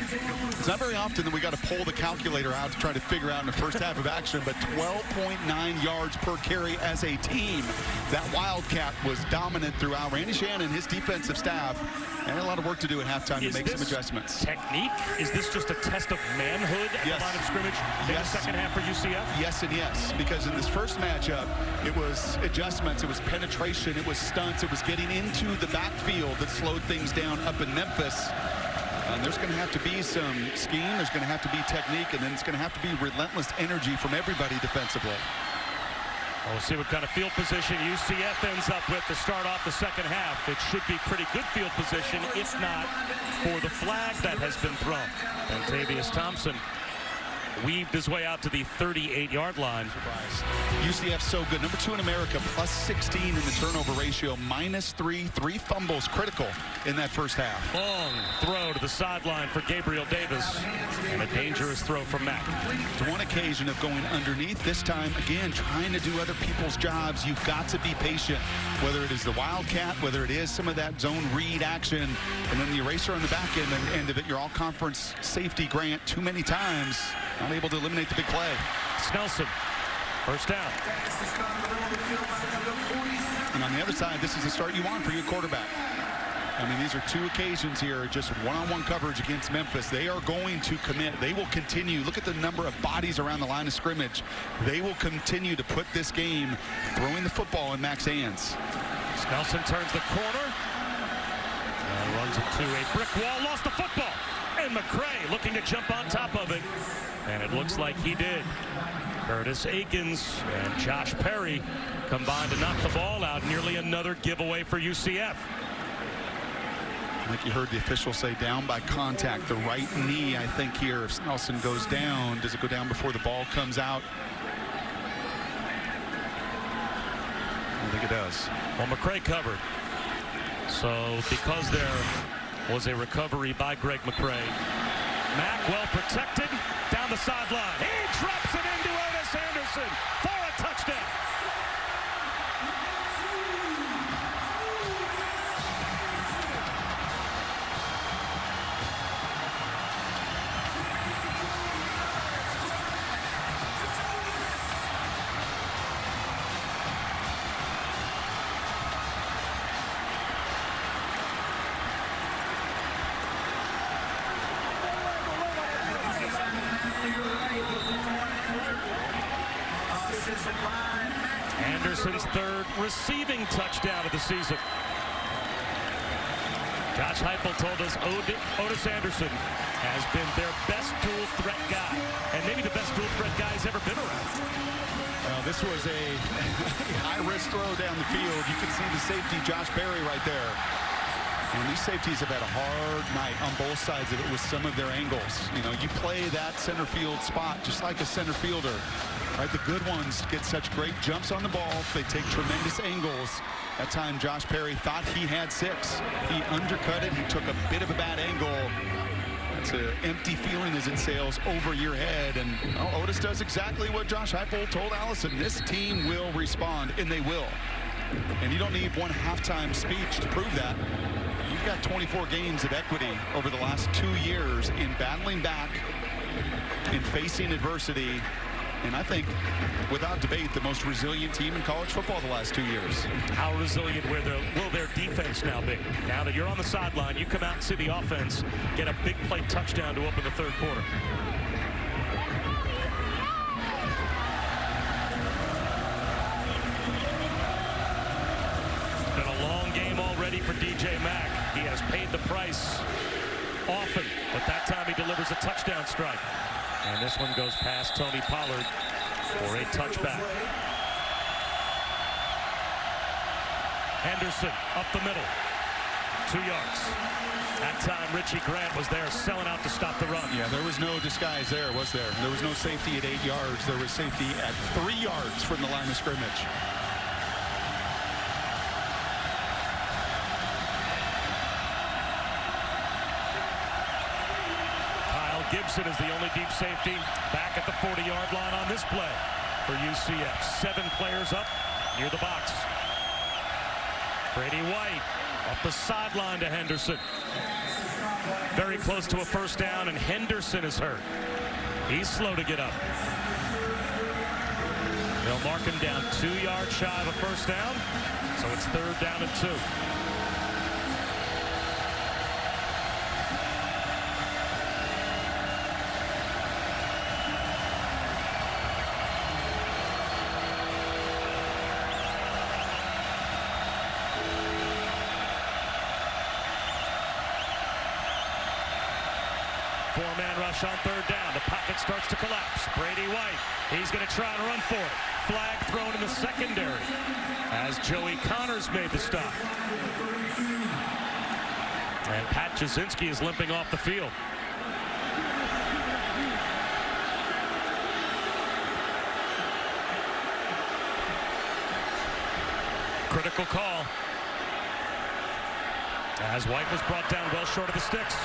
It's not very often that we got to pull the calculator out to try to figure out in the first half of action, but 12.9 yards per carry as a team. That Wildcat was dominant throughout. Randy Shannon, his defensive staff, had a lot of work to do at halftime to make some adjustments. Technique? Is this just a test of manhood at the line of scrimmage in the second half for UCF? Yes and yes, because in this first matchup, it was adjustments, it was penetration, it was stunts, it was getting into the backfield that slowed things down up in Memphis. And there's going to have to be some scheme, there's going to have to be technique, and then it's going to have to be relentless energy from everybody defensively. We'll see what kind of field position UCF ends up with to start off the second half. It should be pretty good field position, if not for the flag that has been thrown. And Tavius Thompson weaved his way out to the 38-yard line. UCF so good. #2 in America, plus 16 in the turnover ratio, -3, 3 fumbles critical in that first half. Long throw to the sideline for Gabriel Davis, and a dangerous throw from Mack. To one occasion of going underneath, this time, again, trying to do other people's jobs. You've got to be patient, whether it is the Wildcat, whether it is some of that zone read action, and then the eraser on the back end of it, your all-conference safety grant too many times. Not able to eliminate the big play. Snelson, first down. And on the other side, this is the start you want for your quarterback. I mean, these are 2 occasions here, just one-on-one coverage against Memphis. They are going to commit. They will continue. Look at the number of bodies around the line of scrimmage. They will continue to put this game, throwing the football in Mac's hands. Snelson turns the corner. Runs into a brick wall, lost the football. And McCray looking to jump on top of it. And it looks like he did. Curtis Akins and Josh Perry combined to knock the ball out. Nearly another giveaway for UCF. I think you heard the official say down by contact. The right knee, I think, here, if Snelson goes down, does it go down before the ball comes out? I think it does. Well, McCray covered. So because there was a recovery by Greg McCray, Mack well protected down the sideline. He drops it into Otis Anderson for a touchdown. Anderson's third receiving touchdown of the season. Josh Heupel told us Otis Anderson has been their best dual threat guy, and maybe the best dual threat guy he's ever been around. Well, this was a high-risk throw down the field. You can see the safety, Josh Perry, right there. And these safeties have had a hard night on both sides of it with some of their angles. You know, you play that center field spot just like a center fielder. Right, the good ones get such great jumps on the ball. They take tremendous angles. That time, Josh Perry thought he had 6. He undercut it. He took a bit of a bad angle. It's an empty feeling as it sails over your head. And Otis does exactly what Josh Heupel told Allison. This team will respond, and they will. And you don't need one halftime speech to prove that. You've got 24 games of equity over the last 2 years in battling back, in facing adversity. And I think, without debate, the most resilient team in college football the last 2 years. How resilient will their defense now be? Now that you're on the sideline, you come out and see the offense get a big play touchdown to open the third quarter. It's been a long game already for DJ Mack. He has paid the price often, but that time he delivers a touchdown strike. And this one goes past Tony Pollard for a touchback. Henderson up the middle, 2 yards. That time Richie Grant was there selling out to stop the run. Yeah, there was no disguise there, was there? There was no safety at 8 yards. There was safety at 3 yards from the line of scrimmage. Gibson is the only deep safety back at the 40-yard line on this play for UCF. 7 players up near the box. Brady White up the sideline to Henderson. Very close to a first down, and Henderson is hurt. He's slow to get up. They'll mark him down 2 yards shy of a first down, so it's 3rd down and 2. Four-man rush on 3rd down. The pocket starts to collapse. Brady White, he's going to try and run for it. Flag thrown in the secondary as Joey Connors made the stop. And Pat Jasinski is limping off the field. Critical call as White was brought down well short of the sticks.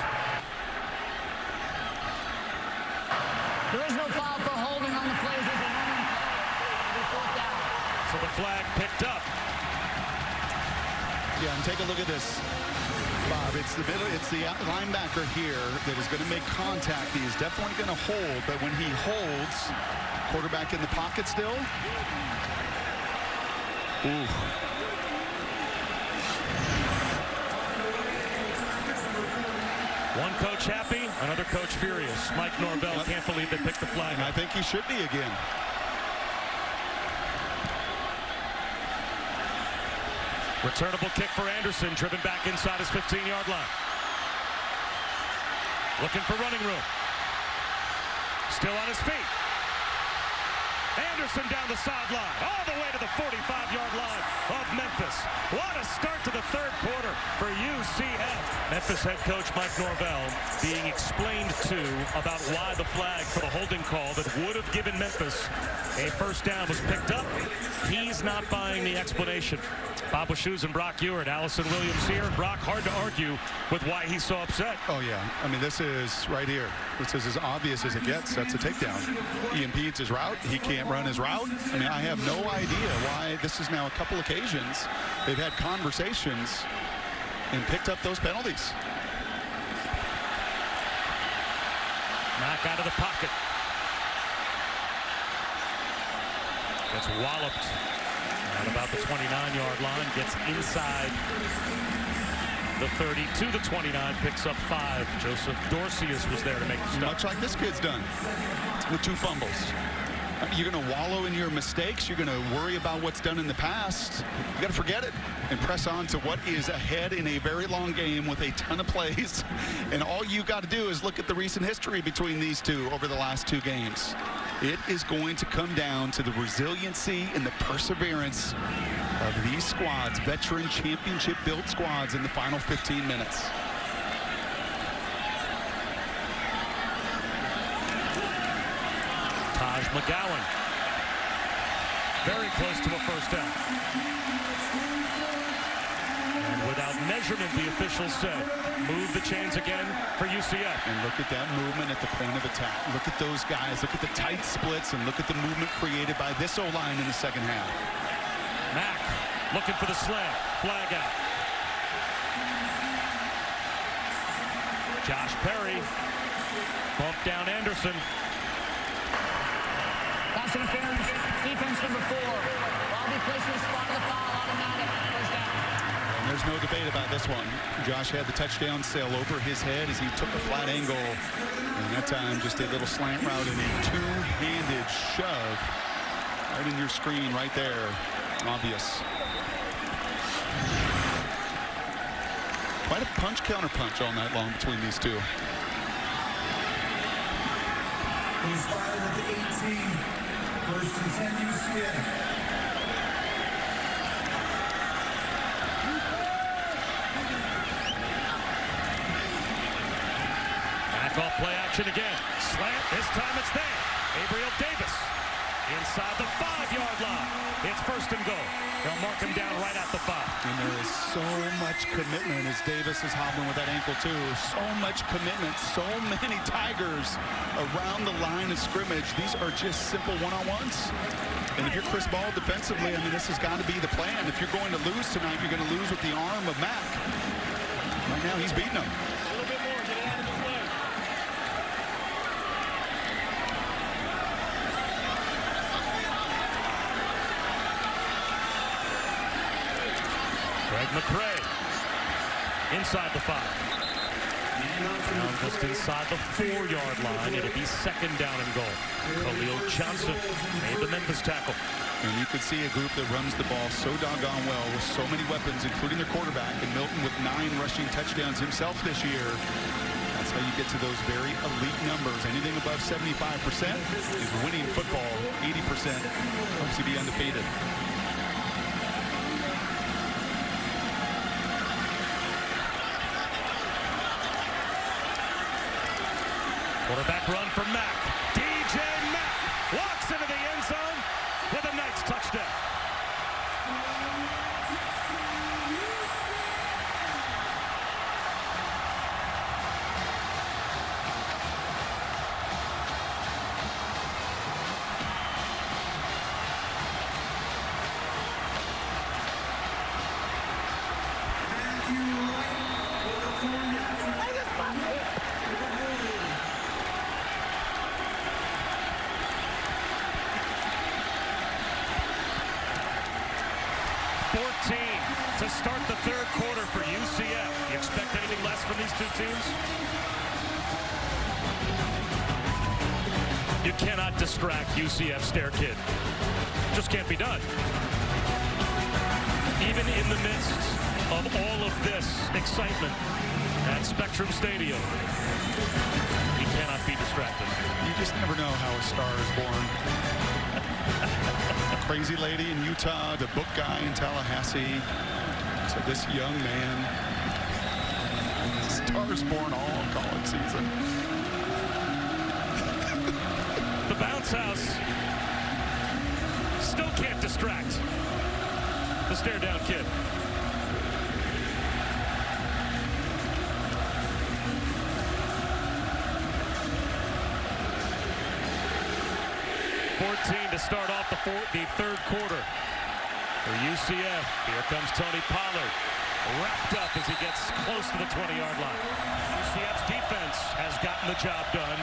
There is no foul for holding on the plays. There's a running play. So the flag picked up. Yeah, and take a look at this, Bob. It's the linebacker here that is going to make contact. He is definitely going to hold, but when he holds, quarterback in the pocket still. Ooh. One coach happy, another coach furious. Mike Norvell can't believe they picked the flag. I think he should be again. Returnable kick for Anderson, driven back inside his 15-yard line. Looking for running room. Still on his feet. Anderson down the sideline, all the way to the 45-yard line of Memphis. What a start to the third quarter for UCF. Memphis head coach Mike Norvell being explained to about why the flag for the holding call that would have given Memphis a first down was picked up. He's not buying the explanation. Bob Wishoes and Brock Ewart, Allison Williams here. Brock, hard to argue with why he's so upset. Oh, yeah. I mean, this is right here. This is as obvious as it gets. That's a takedown. He impedes his route. He can't run his route. I mean, I have no idea why this is now a couple occasions. They've had conversations and picked up those penalties. Knock out of the pocket. Gets walloped at about the 29-yard line. Gets inside the 30 to the 29. Picks up 5. Joseph Dorcius was there to make the stop. Much like this kid's done with 2 fumbles. You're going to wallow in your mistakes. You're going to worry about what's done in the past. You got to forget it and press on to what is ahead in a very long game with a ton of plays. And all you got to do is look at the recent history between these two over the last 2 games. It is going to come down to the resiliency and the perseverance of these squads, veteran championship built squads, in the final 15 minutes. McGowan, very close to a first down. And without measurement, the officials said, move the chains again for UCF. And look at that movement at the point of attack. Look at those guys. Look at the tight splits, and look at the movement created by this O-line in the second half. Mack looking for the slam. Flag out. Josh Perry bumped down Anderson. Pass interference, defense number 4. Ball be placed in the spot of the foul, automatic, first down. And there's no debate about this one. Josh had the touchdown sail over his head as he took a flat angle. And that time, just a little slant route and a two-handed shove right in your screen right there. Obvious. Quite a punch-counter-punch all night long between these two. He's fired at the 18. First and 10 UCF. Back off play action again. Slant. This time it's there. Gabriel Davis inside the 5-yard line. It's first and goal. They'll mark him down right at the 5. And there is so much commitment as Davis is hobbling with that ankle too. So much commitment. So many Tigers around the line of scrimmage. These are just simple one-on-ones. And if you're Chris Ball defensively, I mean, this has got to be the plan. If you're going to lose tonight, you're going to lose with the arm of Mack. Right now, he's beating him. A little bit more. Get it out of his way. Greg McCray inside the 5. Now just inside the 4-yard line. It'll be second down and goal. Khalil Johnson made the Memphis tackle. And you could see a group that runs the ball so doggone well with so many weapons, including their quarterback, and Milton with 9 rushing touchdowns himself this year. That's how you get to those very elite numbers. Anything above 75% is winning football. 80% helps you be undefeated. Quarterback run for Mack. DJ Mack walks into the end zone with a Knights touchdown. To start the third quarter for UCF. You expect anything less from these two teams? You cannot distract UCF Stair Kid. Just can't be done. Even in the midst of all of this excitement at Spectrum Stadium, you cannot be distracted. You just never know how a star is born. A crazy lady in Utah, the book guy in Tallahassee. So this young man, stars born all college season. The bounce house still can't distract the stare down kid. To start off the third quarter for UCF. Here comes Tony Pollard, wrapped up as he gets close to the 20-yard line. UCF's defense has gotten the job done.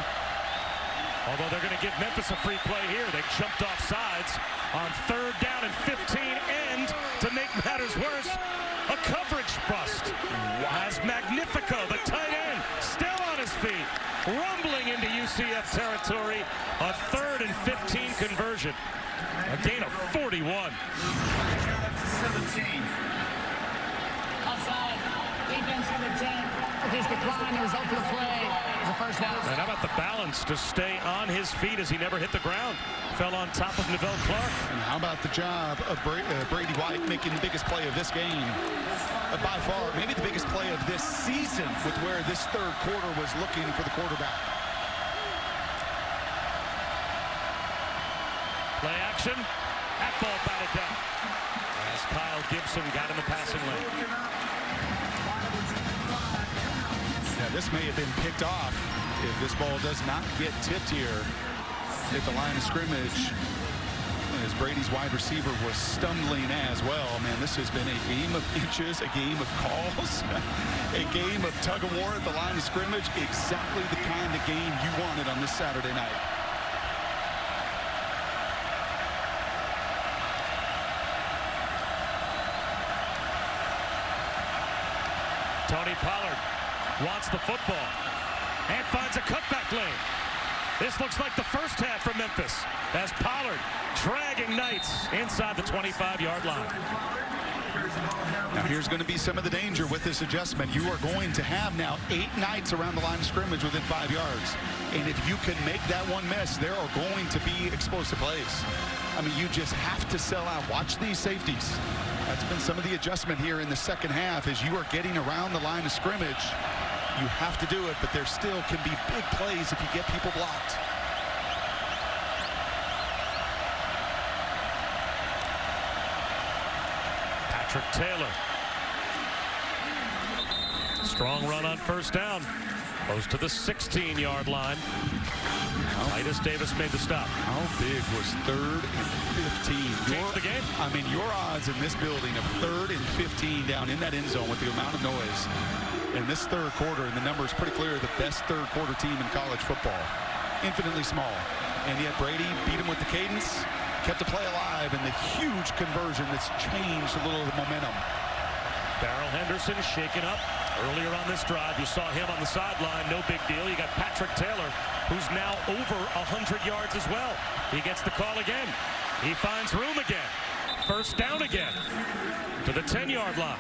Although they're going to give Memphis a free play here. They jumped off sides on 3rd down and 15, and to make matters worse, a coverage bust. As Magnifico, the tight end, still on his feet, rumbling into UCF territory. A 3rd and 15 conversion. 21. 17. Offside. Defense number 10. With his decline, the result of the play is a first down. And how about the balance to stay on his feet as he never hit the ground? Fell on top of Neville Clark. And how about the job of Brady White making the biggest play of this game? By far, maybe the biggest play of this season with where this third quarter was looking for the quarterback. Play action. That ball batted down. As Kyle Gibson got in the passing lane. Yeah, this may have been picked off if this ball does not get tipped here at the line of scrimmage, as Brady's wide receiver was stumbling as well. Man, this has been a game of inches, a game of calls, a game of tug of war at the line of scrimmage. Exactly the kind of game you wanted on this Saturday night. Tony Pollard wants the football and finds a cutback lane. This looks like the first half for Memphis as Pollard dragging Knights inside the 25-yard line. Now here's going to be some of the danger with this adjustment. You are going to have now 8 Knights around the line of scrimmage within 5 yards. And if you can make that one miss, there are going to be explosive plays. I mean, you just have to sell out. Watch these safeties. That's been some of the adjustment here in the second half as you are getting around the line of scrimmage. You have to do it, but there still can be big plays if you get people blocked. Patrick Taylor. Strong run on first down. Close to the 16-yard line. Titus Davis made the stop. How big was 3rd and 15? Changed the game. I mean, your odds in this building of 3rd and 15 down in that end zone with the amount of noise. In this third quarter, and the number is pretty clear, the best third quarter team in college football. Infinitely small. And yet Brady beat him with the cadence, kept the play alive, and the huge conversion that's changed a little of the momentum. Darrell Henderson shaken up. Earlier on this drive, you saw him on the sideline. No big deal. You got Patrick Taylor, who's now over 100 yards as well. He gets the call again. He finds room again. First down again to the 10-yard line.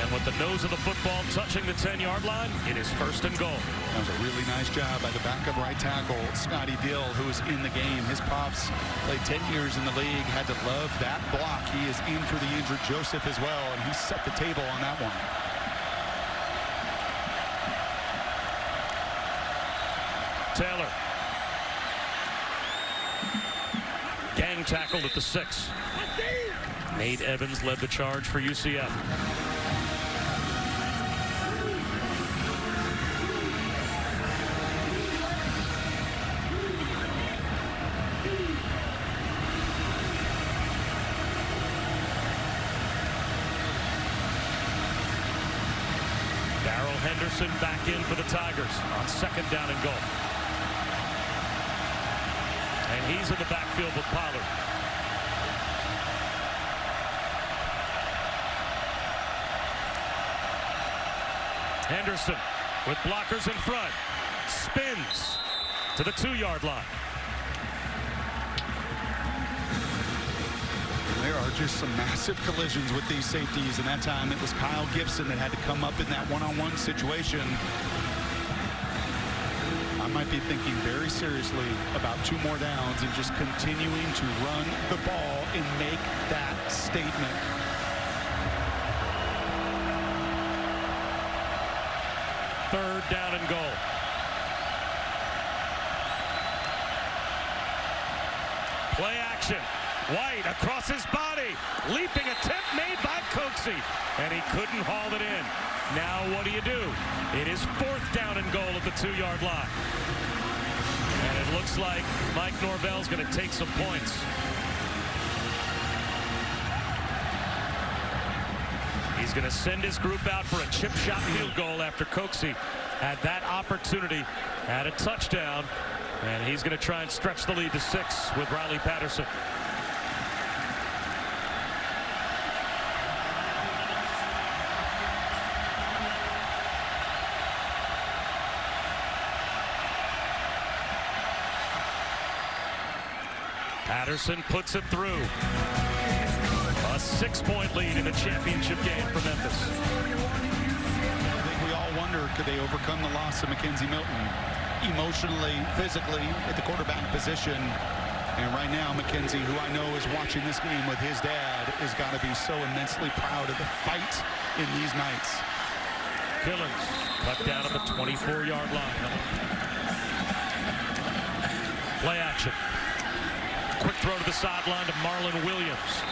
And with the nose of the football touching the 10-yard line, it is 1st and goal. That was a really nice job by the backup right tackle, Scotty Dill, who was in the game. His pops played 10 years in the league, had to love that block. He is in for the injured Joseph as well, and he set the table on that one. Taylor. Gang tackled at the 6. Nate Evans led the charge for UCF. Darrell Henderson back in for the Tigers on 2nd down and goal. And he's in the backfield with Pollard. Henderson with blockers in front. Spins to the 2-yard line. There are just some massive collisions with these safeties, and that time it was Kyle Gibson that had to come up in that one-on-one situation. I might be thinking very seriously about 2 more downs and just continuing to run the ball and make that statement. Third down and goal. Play action. White across his body. Leaping attempt made by Coxie. And he couldn't haul it in. Now what do you do? It is 4th down and goal at the 2-yard line. And it looks like Mike Norvell's going to take some points. He's going to send his group out for a chip shot field goal after Coxie had that opportunity, had a touchdown, and he's going to try and stretch the lead to 6 with Riley Patterson. Patterson puts it through. A 6-point lead in a championship game for Memphis. I think we all wonder, could they overcome the loss of Mackenzie Milton emotionally, physically at the quarterback position? And right now, Mackenzie, who I know is watching this game with his dad, has got to be so immensely proud of the fight in these Knights. Killings cut down at the 24-yard line. Play action. Quick throw to the sideline to Marlon Williams.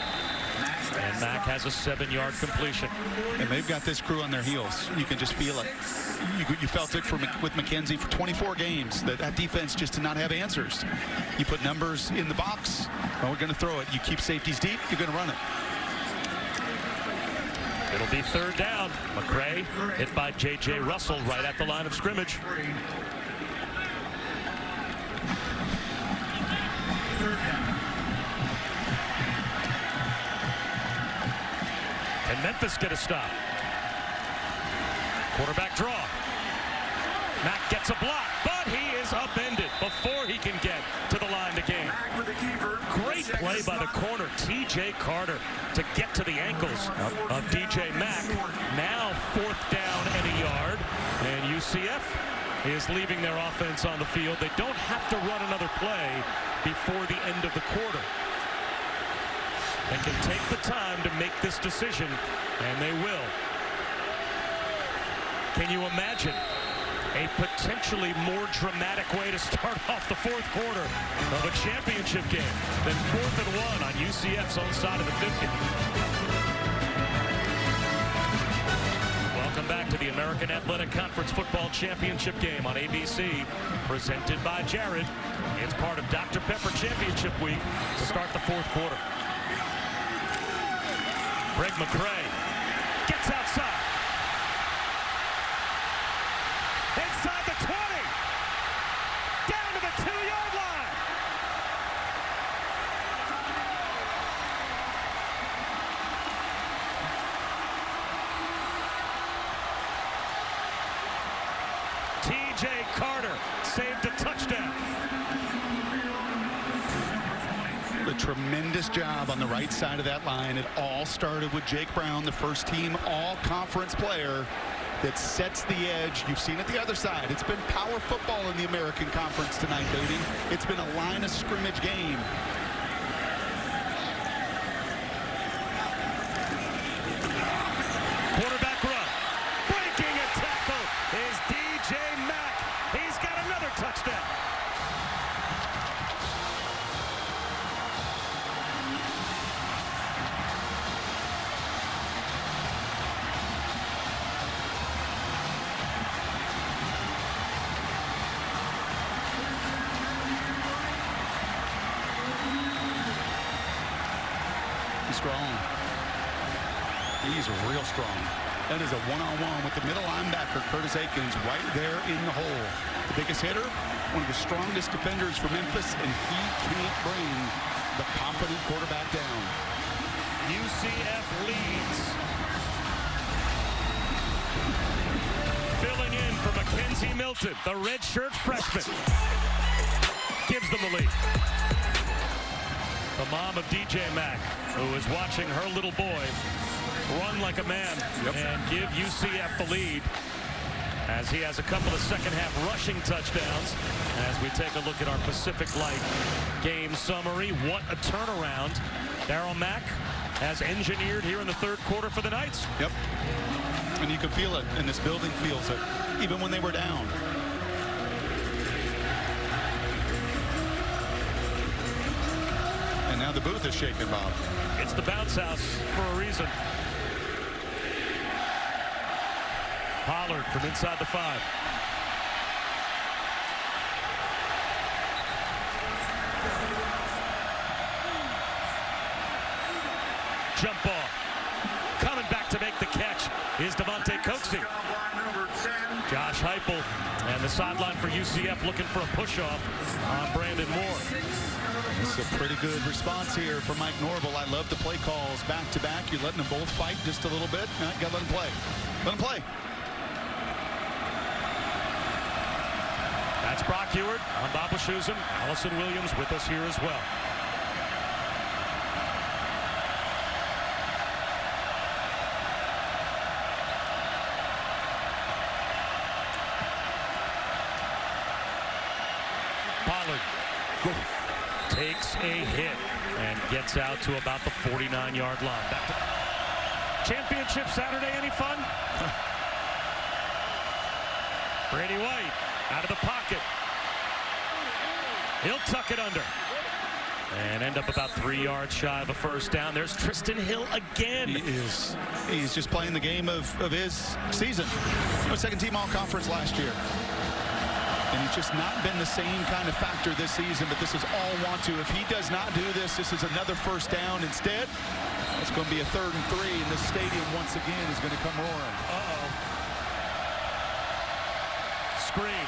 And Mack has a 7-yard completion. And they've got this crew on their heels. You can just feel it. You felt it with Mackenzie for 24 games. That defense just did not have answers. You put numbers in the box, well, we're going to throw it. You keep safeties deep, you're going to run it. It'll be 3rd down. McCray hit by J.J. Russell right at the line of scrimmage. And Memphis get a stop. Quarterback draw. Mack gets a block, but he is upended before he can get to the line to gain. Great play by the corner, T.J. Carter, to get to the ankles of D.J. Mack. Now 4th down and a yard, and UCF is leaving their offense on the field. They don't have to run another play before the end of the quarter. They can take the time to make this decision, and they will. Can you imagine a potentially more dramatic way to start off the 4th quarter of a championship game than 4th and 1 on UCF's own side of the 50? Welcome back to the American Athletic Conference Football Championship Game on ABC, presented by Jared. It's part of Dr. Pepper Championship Week to start the 4th quarter. Greg McCray gets outside. Inside the 20. Down to the 2-yard line. T.J. Carter saved a touchdown. A tremendous job on the right side of that line. It all started with Jake Brown, the first-team all-conference player that sets the edge. You've seen it the other side. It's been power football in the American Conference tonight, baby. It's been a line of scrimmage game. Quarterback run. Breaking a tackle is D.J. Mack. He's got another touchdown. Strong. He's real strong. That is a one-on-one with the middle linebacker, Curtis Akins, right there in the hole. The biggest hitter, one of the strongest defenders for Memphis, and he can't bring the confident quarterback down. UCF leads. Filling in for Mackenzie Milton, the redshirt freshman. Gives them the lead. The mom of DJ Mack, who is watching her little boy run like a man and give UCF the lead, as he has a couple of second-half rushing touchdowns. As we take a look at our Pacific Light game summary, what a turnaround Darryl Mack has engineered here in the 3rd quarter for the Knights. Yep. And you can feel it, and this building feels it, even when they were down. And now the booth is shaking, Bob. It's the bounce house for a reason. Pollard from inside the 5. Jump ball. Coming back to make the catch is Devontae Coxie. Josh Heupel and the sideline for UCF looking for a push-off on Brandon Moore. This is a pretty good response here from Mike Norvell. I love the play calls back-to-back. You're letting them both fight just a little bit. Now you got to let them play. Let them play. That's Brock Ewart. I'm Bob Wischusen. Allison Williams with us here as well. takes a hit and gets out to about the 49-yard line. Back to Championship Saturday, any fun? Brady White out of the pocket. He'll tuck it under and end up about 3 yards shy of a first down. There's Tristan Hill again. He's just playing the game of his season. Second team all conference last year. And he's just not been the same kind of factor this season, but this is all want to. If he does not do this, this is another first down. Instead, it's going to be a 3rd and 3, and this stadium once again is going to come roaring. Screen.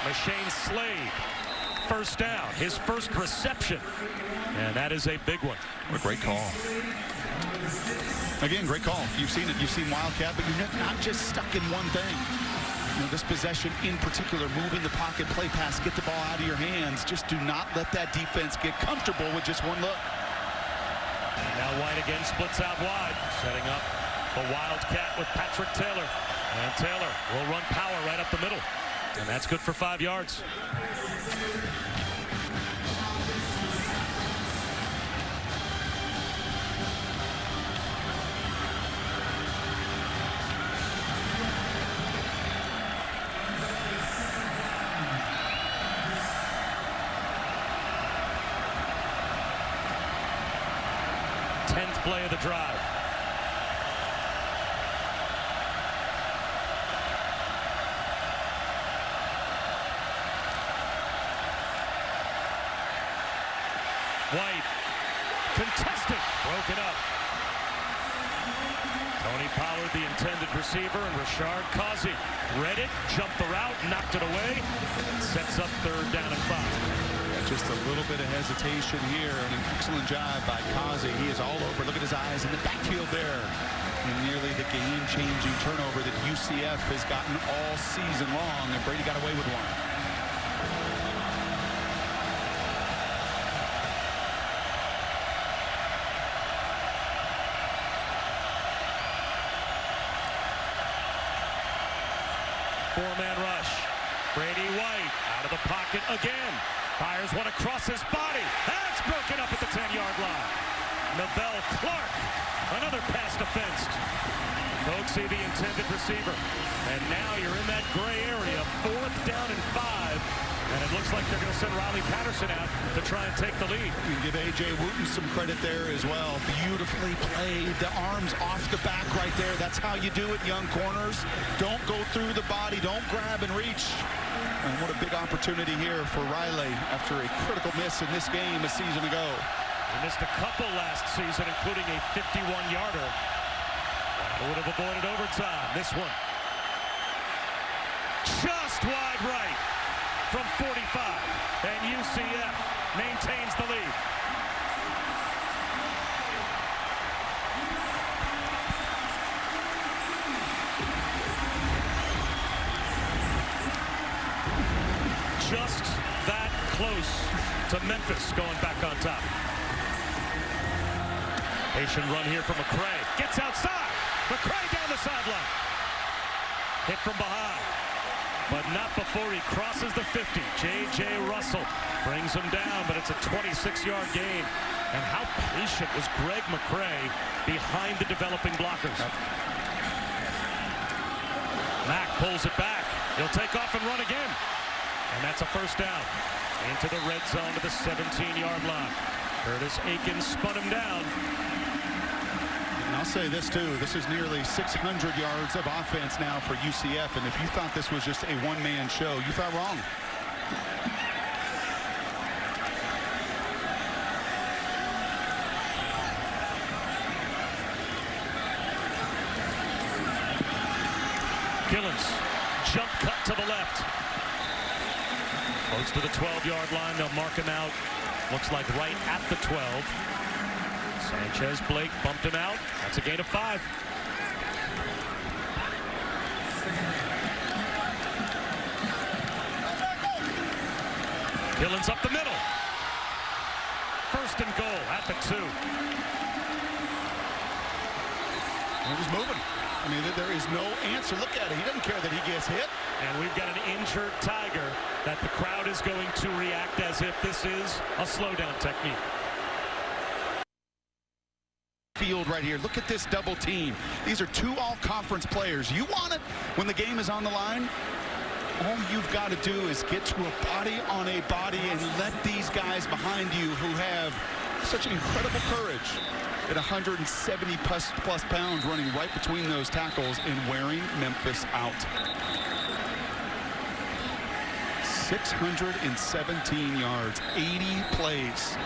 Machine Slade. First down. His first reception. And that is a big one. What a great call. Again, great call. You've seen it. You've seen Wildcat, but you're not just stuck in one thing. You know, this possession in particular, moving the pocket, play pass, get the ball out of your hands. Just do not let that defense get comfortable with just one look. Now White again splits out wide, setting up the Wildcat with Patrick Taylor. And Taylor will run power right up the middle. And that's good for 5 yards. Play of the drive. White contested, broken up. Tony Pollard, the intended receiver, and Rashard Causey read it, jumped the route, knocked it away, sets up 3rd down and 5. Just a little bit of hesitation here, and an excellent job by Causey. He is all over. Look at his eyes in the backfield there. And nearly the game-changing turnover that UCF has gotten all season long, and Brady got away with one. Four-man rush. Brady White out of the pocket again. Fires one across his body. That's broken up at the 10-yard line. Novell Clark, another pass defensed. Folks see the intended receiver. And now you're in that gray area, 4th down and 5. And it looks like they're going to send Riley Patterson out to try and take the lead. You can give A.J. Wooten some credit there as well. Beautifully played. The arms off the back right there. That's how you do it, young corners. Don't go through the body. Don't grab and reach. And what a big opportunity here for Riley after a critical miss in this game a season ago. He missed a couple last season, including a 51-yarder. Would have avoided overtime. This one. Just wide right from 45. And UCF maintains the lead. Just that close to Memphis going back on top. Patient run here from McCray. Gets outside. McCray down the sideline. Hit from behind. But not before he crosses the 50. J.J. Russell brings him down, but it's a 26-yard gain. And how patient was Greg McCray behind the developing blockers. Mack pulls it back. He'll take off and run again. And that's a first down. Into the red zone to the 17-yard line. Curtis Aikens spun him down. And I'll say this too, this is nearly 600 yards of offense now for UCF, and if you thought this was just a one-man show, you thought wrong. Gillens, jump cut to the left. Goes to the 12-yard line. They'll mark him out. Looks like right at the 12. Sanchez Blake bumped him out. That's a gain of 5. Gillens up the middle. First and goal at the 2. They're just moving. I mean, there is no answer. Look at it. He doesn't care that he gets hit. And we've got an injured Tiger that the crowd is going to react as if this is a slowdown technique. Field right here. Look at this double team. These are two all-conference players. You want it when the game is on the line? All you've got to do is get to a body on a body and let these guys behind you who have such incredible courage at 170 plus pounds running right between those tackles and wearing Memphis out. 617 yards, 80 plays,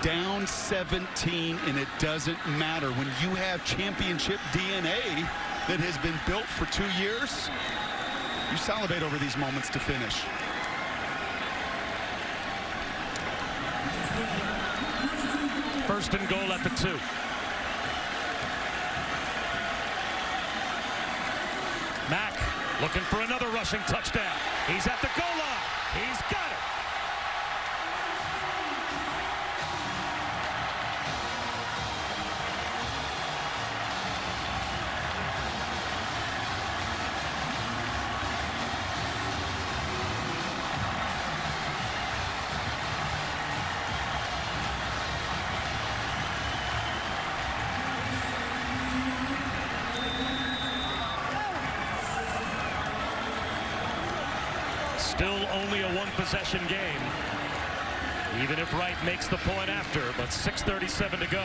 down 17, and it doesn't matter. When you have championship DNA that has been built for 2 years, you salivate over these moments to finish. First and goal at the 2. Mack looking for another rushing touchdown. He's at the goal line. He's got it. Still only a one-possession game, even if Wright makes the point after, but 6:37 to go.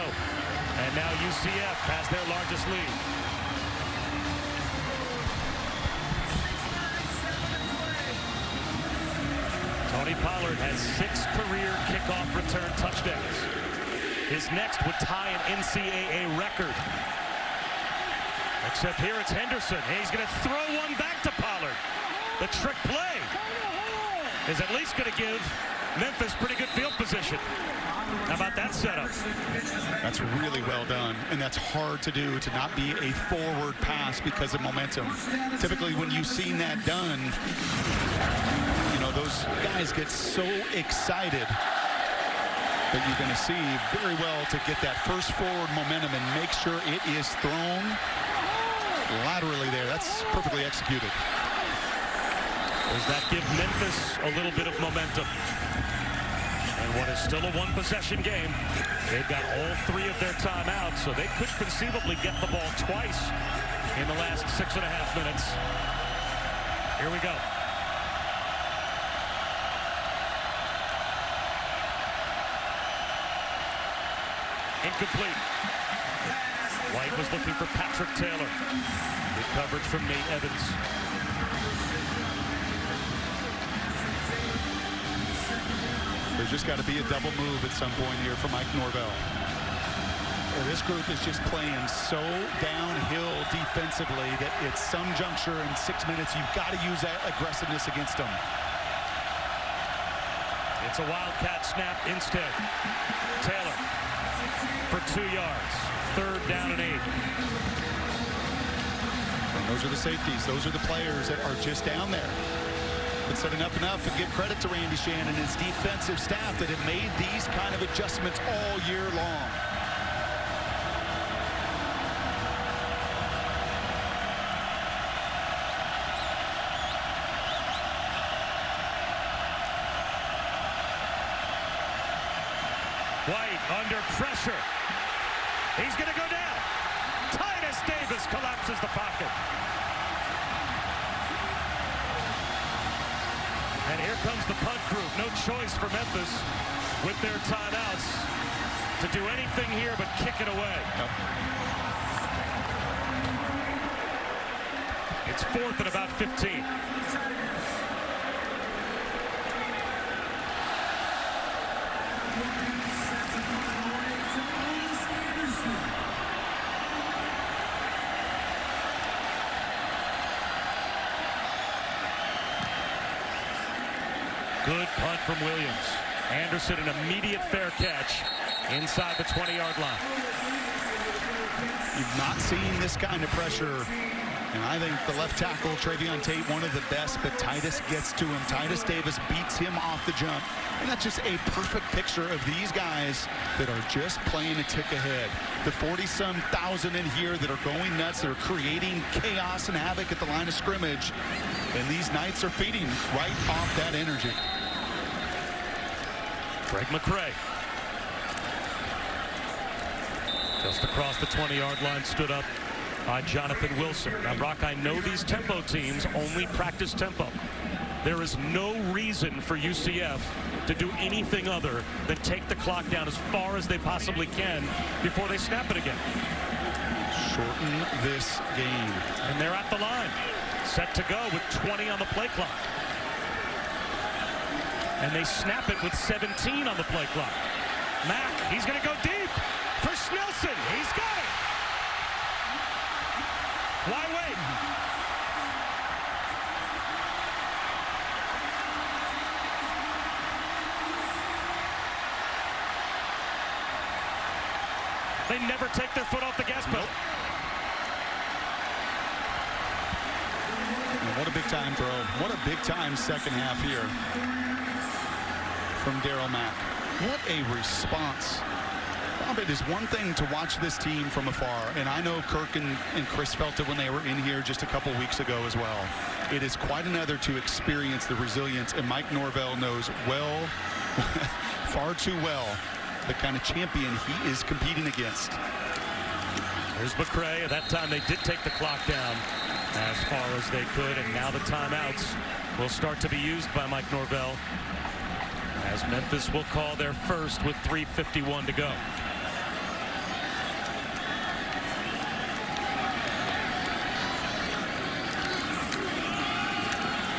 And now UCF has their largest lead. Tony Pollard has 6 career kickoff return touchdowns. His next would tie an NCAA record. Except here it's Henderson. He's going to throw one back to Pollard. The trick play is at least going to give Memphis pretty good field position. How about that setup? That's really well done, and that's hard to do, to not be a forward pass because of momentum. Typically when you've seen that done, you know, those guys get so excited that you're going to see very well to get that first forward momentum and make sure it is thrown laterally there. That's perfectly executed. Does that give Memphis a little bit of momentum? And what is still a one-possession game, they've got all 3 of their timeouts, so they could conceivably get the ball twice in the last 6.5 minutes. Here we go. Incomplete. White was looking for Patrick Taylor. Good coverage from Nate Evans. There's just got to be a double move at some point here for Mike Norvell. This group is just playing so downhill defensively that at some juncture in 6 minutes, you've got to use that aggressiveness against them. It's a Wildcat snap instead. Taylor for 2 yards. 3rd down and 8. And those are the safeties. Those are the players that are just down there. But said enough and give credit to Randy Shannon and his defensive staff that have made these kind of adjustments all year long. White under pressure. He's going to go down. Titus Davis collapses the pocket. And here comes the punt group. No choice for Memphis with their timeouts to do anything here but kick it away. Yep. It's 4th and about 15. Good punt from Williams. Anderson, an immediate fair catch inside the 20-yard line. You've not seen this kind of pressure And I think the left tackle, Travion Tate, one of the best, but Titus gets to him. Titus Davis beats him off the jump. And that's just a perfect picture of these guys that are just playing a tick ahead. The 40-some thousand in here that are going nuts, that are creating chaos and havoc at the line of scrimmage. And these Knights are feeding right off that energy. Greg McCray. Just across the 20-yard line stood up by Jonathan Wilson. Now, Brock, I know these tempo teams only practice tempo. There is no reason for UCF to do anything other than take the clock down as far as they possibly can before they snap it again. Shorten this game. And they're at the line, set to go with 20 on the play clock. And they snap it with 17 on the play clock. Mack, he's going to go deep for Snelson. He's got it. Why wait? They never take their foot off the gas pedal. What a big time throw. What a big time second half here from Darryl Mack. What a response. Bob, it is one thing to watch this team from afar, and I know Kirk and Chris felt it when they were in here just a couple weeks ago as well. It is quite another to experience the resilience, and Mike Norvell knows well, far too well, the kind of champion he is competing against. There's McCray. At that time, they did take the clock down as far as they could, and now the timeouts will start to be used by Mike Norvell, as Memphis will call their first with 3:51 to go.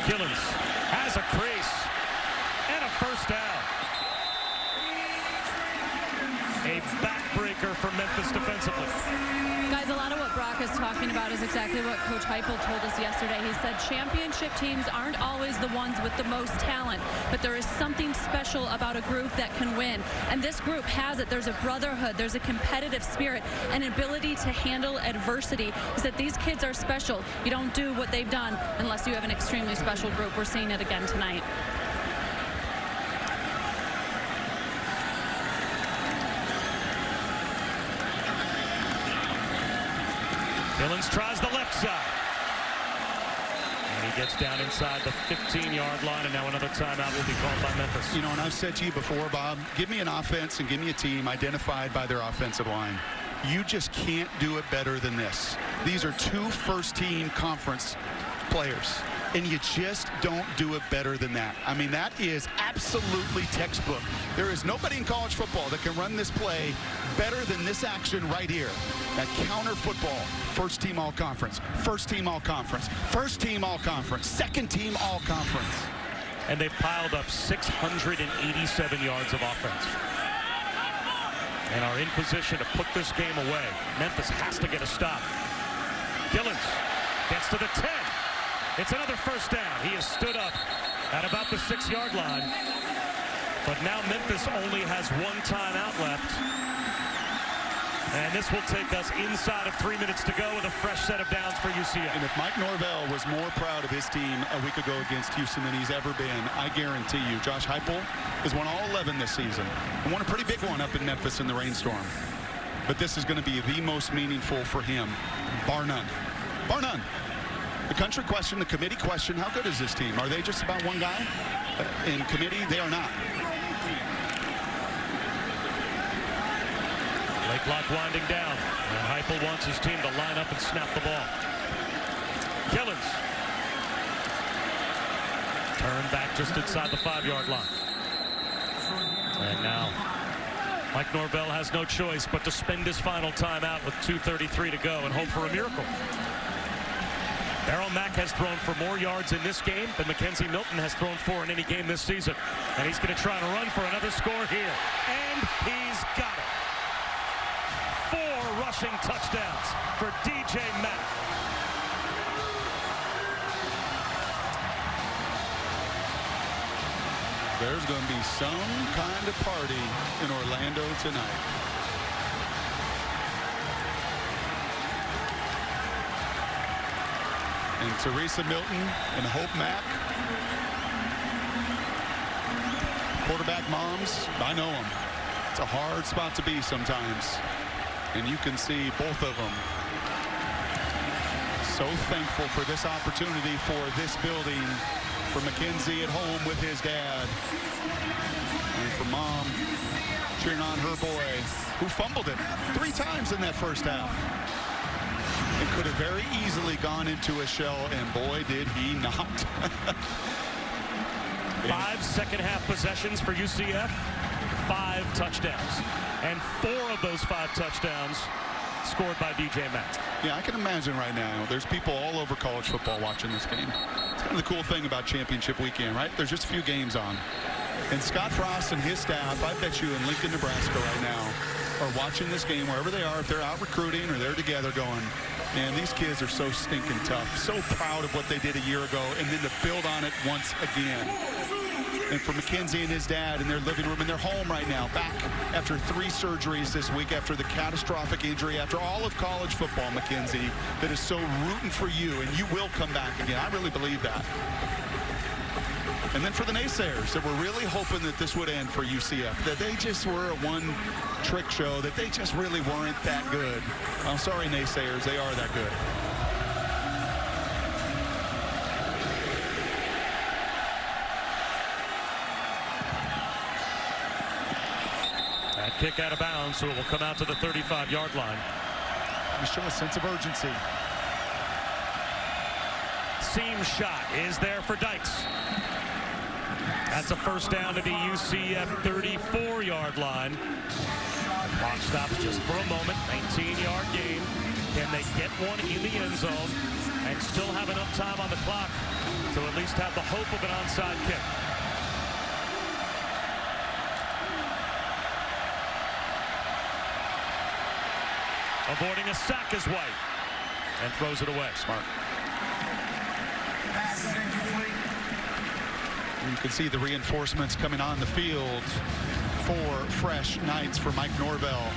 Gillens has a crease and a first down. A backbreaker for Memphis defensively. Guys, a lot of what Brock is talking about is exactly what Coach Heupel told us yesterday. He said championship teams aren't always the ones with the most talent, but there is something special about a group that can win. And this group has it. There's a brotherhood, there's a competitive spirit, an ability to handle adversity. He said these kids are special. You don't do what they've done unless you have an extremely special group. We're seeing it again tonight. Gillens tries the left side. And he gets down inside the 15-yard line, and now another timeout will be called by Memphis. You know, and I've said to you before, Bob, give me an offense and give me a team identified by their offensive line. You just can't do it better than this. These are two first-team conference players, and you just don't do it better than that. I mean, that is absolutely textbook. There is nobody in college football that can run this play better than this action right here. That counter football, first team all conference, first team all conference, first team all conference, second team all conference. And they've piled up 687 yards of offense. And are in position to put this game away. Memphis has to get a stop. Gillens gets to the 10. It's another first down. He has stood up at about the 6-yard line. But now Memphis only has one timeout left. And this will take us inside of 3 minutes to go with a fresh set of downs for UCF. And if Mike Norvell was more proud of his team a week ago against Houston than he's ever been, I guarantee you, Josh Heupel has won all 11 this season. And won a pretty big one up in Memphis in the rainstorm. But this is going to be the most meaningful for him, bar none. Bar none. The country question, the committee question, how good is this team? Are they just about one guy? In committee, they are not. Play clock winding down. And Heupel wants his team to line up and snap the ball. Gillens. Turn back just inside the 5-yard line. And now Mike Norvell has no choice but to spend his final timeout with 2:33 to go and hope for a miracle. Darryl Mack has thrown for more yards in this game than Mackenzie Milton has thrown for in any game this season. And he's going to try and run for another score here. And he's got it. 4 rushing touchdowns for DJ Mack. There's going to be some kind of party in Orlando tonight. And Teresa Milton and Hope Mack. Quarterback moms, I know them. It's a hard spot to be sometimes. And you can see both of them so thankful for this opportunity for this building, for Mackenzie at home with his dad, and for mom cheering on her boy, who fumbled it 3 times in that first half. It could have very easily gone into a shell, and boy, did he not. 5 second-half possessions for UCF, 5 touchdowns, and 4 of those 5 touchdowns scored by DJ Mack. Yeah, I can imagine right now there's people all over college football watching this game. It's kind of the cool thing about championship weekend, right? There's just a few games on. And Scott Frost and his staff, I bet you in Lincoln, Nebraska right now, are watching this game wherever they are, if they're out recruiting or they're together going, man, these kids are so stinking tough, so proud of what they did a year ago, and then to build on it once again. And for Mackenzie and his dad in their living room in their home right now, back after 3 surgeries this week, after the catastrophic injury, after all of college football, Mackenzie, that is so rooting for you, and you will come back again. I really believe that. And then for the naysayers that were really hoping that this would end for UCF, that they just were a one-trick show, that they just really weren't that good. I'm sorry, naysayers, they are that good. That kick out of bounds, so it will come out to the 35-yard line. You show a sense of urgency. Seam shot is there for Dykes. That's a first down to the UCF 34-yard line. Clock stops just for a moment. 19-yard gain. Can they get one in the end zone and still have enough time on the clock to at least have the hope of an onside kick? Avoiding a sack is White and throws it away. Smart. You can see the reinforcements coming on the field for fresh Knights, for Mike Norvell.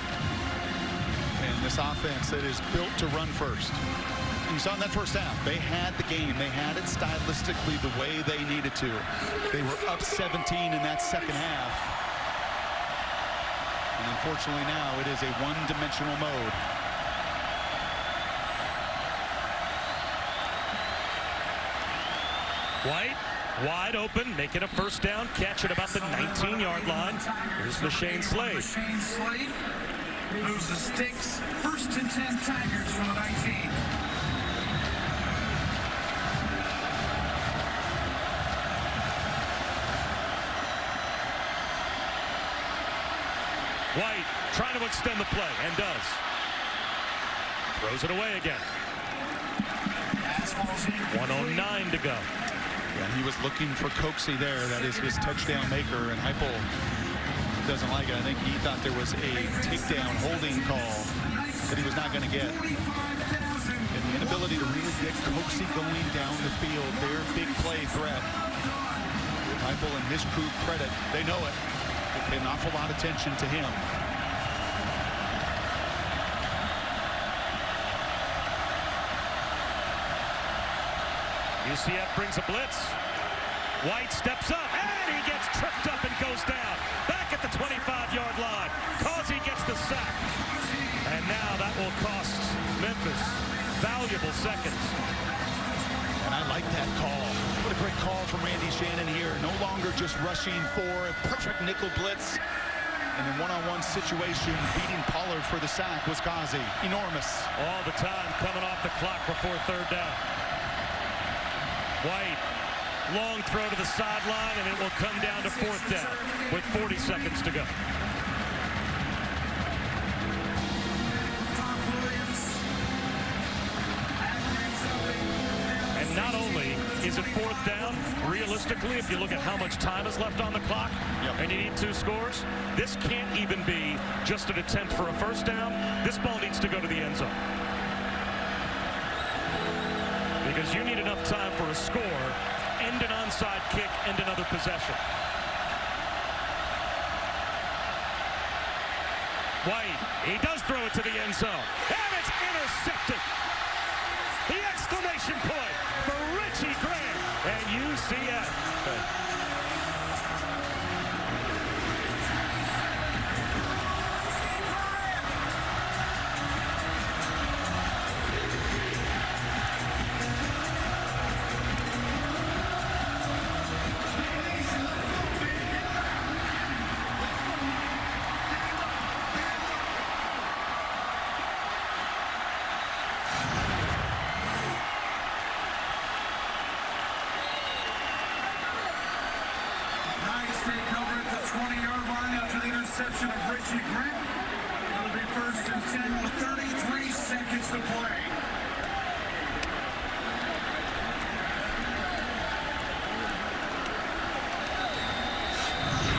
And this offense that is built to run first. And you saw in that first half, they had the game. They had it stylistically the way they needed to. They were up 17 in that second half. And unfortunately now it is a one-dimensional mode. White wide open, making a first down catch at about the 19-yard line. Here's Shane Slade. Shane Slade moves the sticks. 1st and 10 Tigers from the 19. White trying to extend the play and does. Throws it away again. 1:09 to go. And he was looking for Coxie there. That is his touchdown maker, and Heupel doesn't like it. I think he thought there was a takedown holding call that he was not going to get. And the inability to really get Coxie going down the field, their big play threat. Heupel and his crew credit, they know it. They pay an awful lot of attention to him. UCF brings a blitz. White steps up, and he gets tripped up and goes down. Back at the 25-yard line. Causey gets the sack. And now that will cost Memphis valuable seconds. And I like that call. What a great call from Randy Shannon here. No longer just rushing for a perfect nickel blitz. And in one-on-one situation, beating Pollard for the sack was Causey. Enormous. All the time coming off the clock before 3rd down. White, long throw to the sideline, and it will come down to 4th down with 40 seconds to go. And not only is it 4th down, realistically, if you look at how much time is left on the clock, and you need 2 scores, this can't even be just an attempt for a first down. This ball needs to go to the end zone. Because you need enough time for a score, and an onside kick, and another possession. White, he does throw it to the end zone, and it's intercepted. The exclamation point for Richie Grant and UCF. Take over at the 20-yard line after the interception of Richie Grant. It'll be 1st and 10 with 33 seconds to play.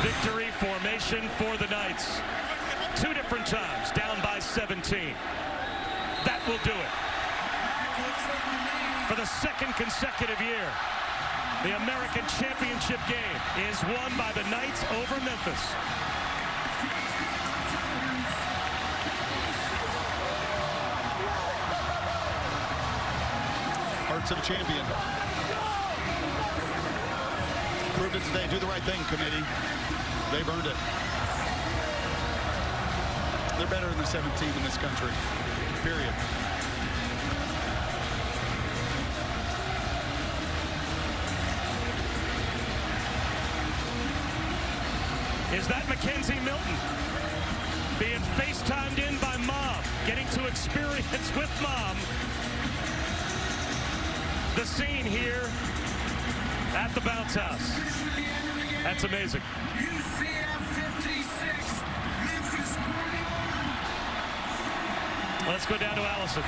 Victory formation for the Knights. 2 different times, down by 17. That will do it. For the 2nd consecutive year, the American Championship Game is won by the Knights over Memphis. Hearts of a champion. Proved it today. Do the right thing, committee. They've earned it. They're better than the 17th in this country. Period. Is that Mackenzie Milton being FaceTimed in by Mom, getting to experience with Mom the scene here at the bounce house. That's amazing. UCF 56, Memphis 41. Let's go down to Allison.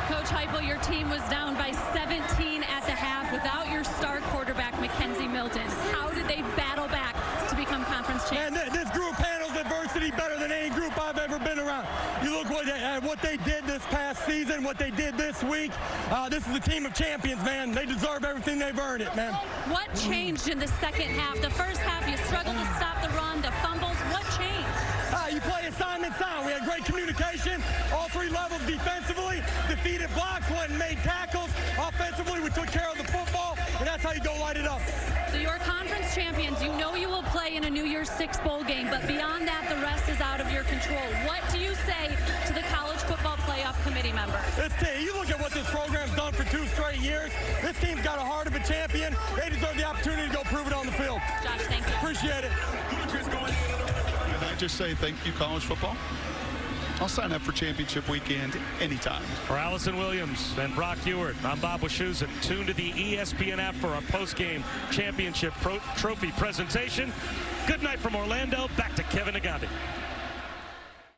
Coach Heupel, your team was down by 17 at the half without your star quarterback, Mackenzie Milton. How did they battle back to become conference champions? And this group handles adversity better than any group I've ever been around. You look what they did this past season, what they did this week. This is a team of champions, man. They deserve everything. They've earned it, man. What changed in the second half? The first half, you struggled to stop the run, the fumbles. What changed? You play assignment sound. We had great communication, all 3 levels defensively, defeated blocks, went and made tackles. Offensively, we took care of the football, and that's how you go light it up. So you're conference champions. You know you will play in a New Year's Six bowl game, but beyond that, the rest is out of your control. What do you say to the College Football Playoff Committee members? You look at what this program's done for 2 straight years. This team's got a heart of a champion. They deserve the opportunity to go prove it on the field. Josh, thank you. Appreciate it. Can I just say thank you, college football? I'll sign up for championship weekend anytime. For Allison Williams and Brock Ewart, I'm Bob Wischusen. Tune to the ESPN app for our post-game championship trophy presentation. Good night from Orlando. Back to Kevin Nagandi.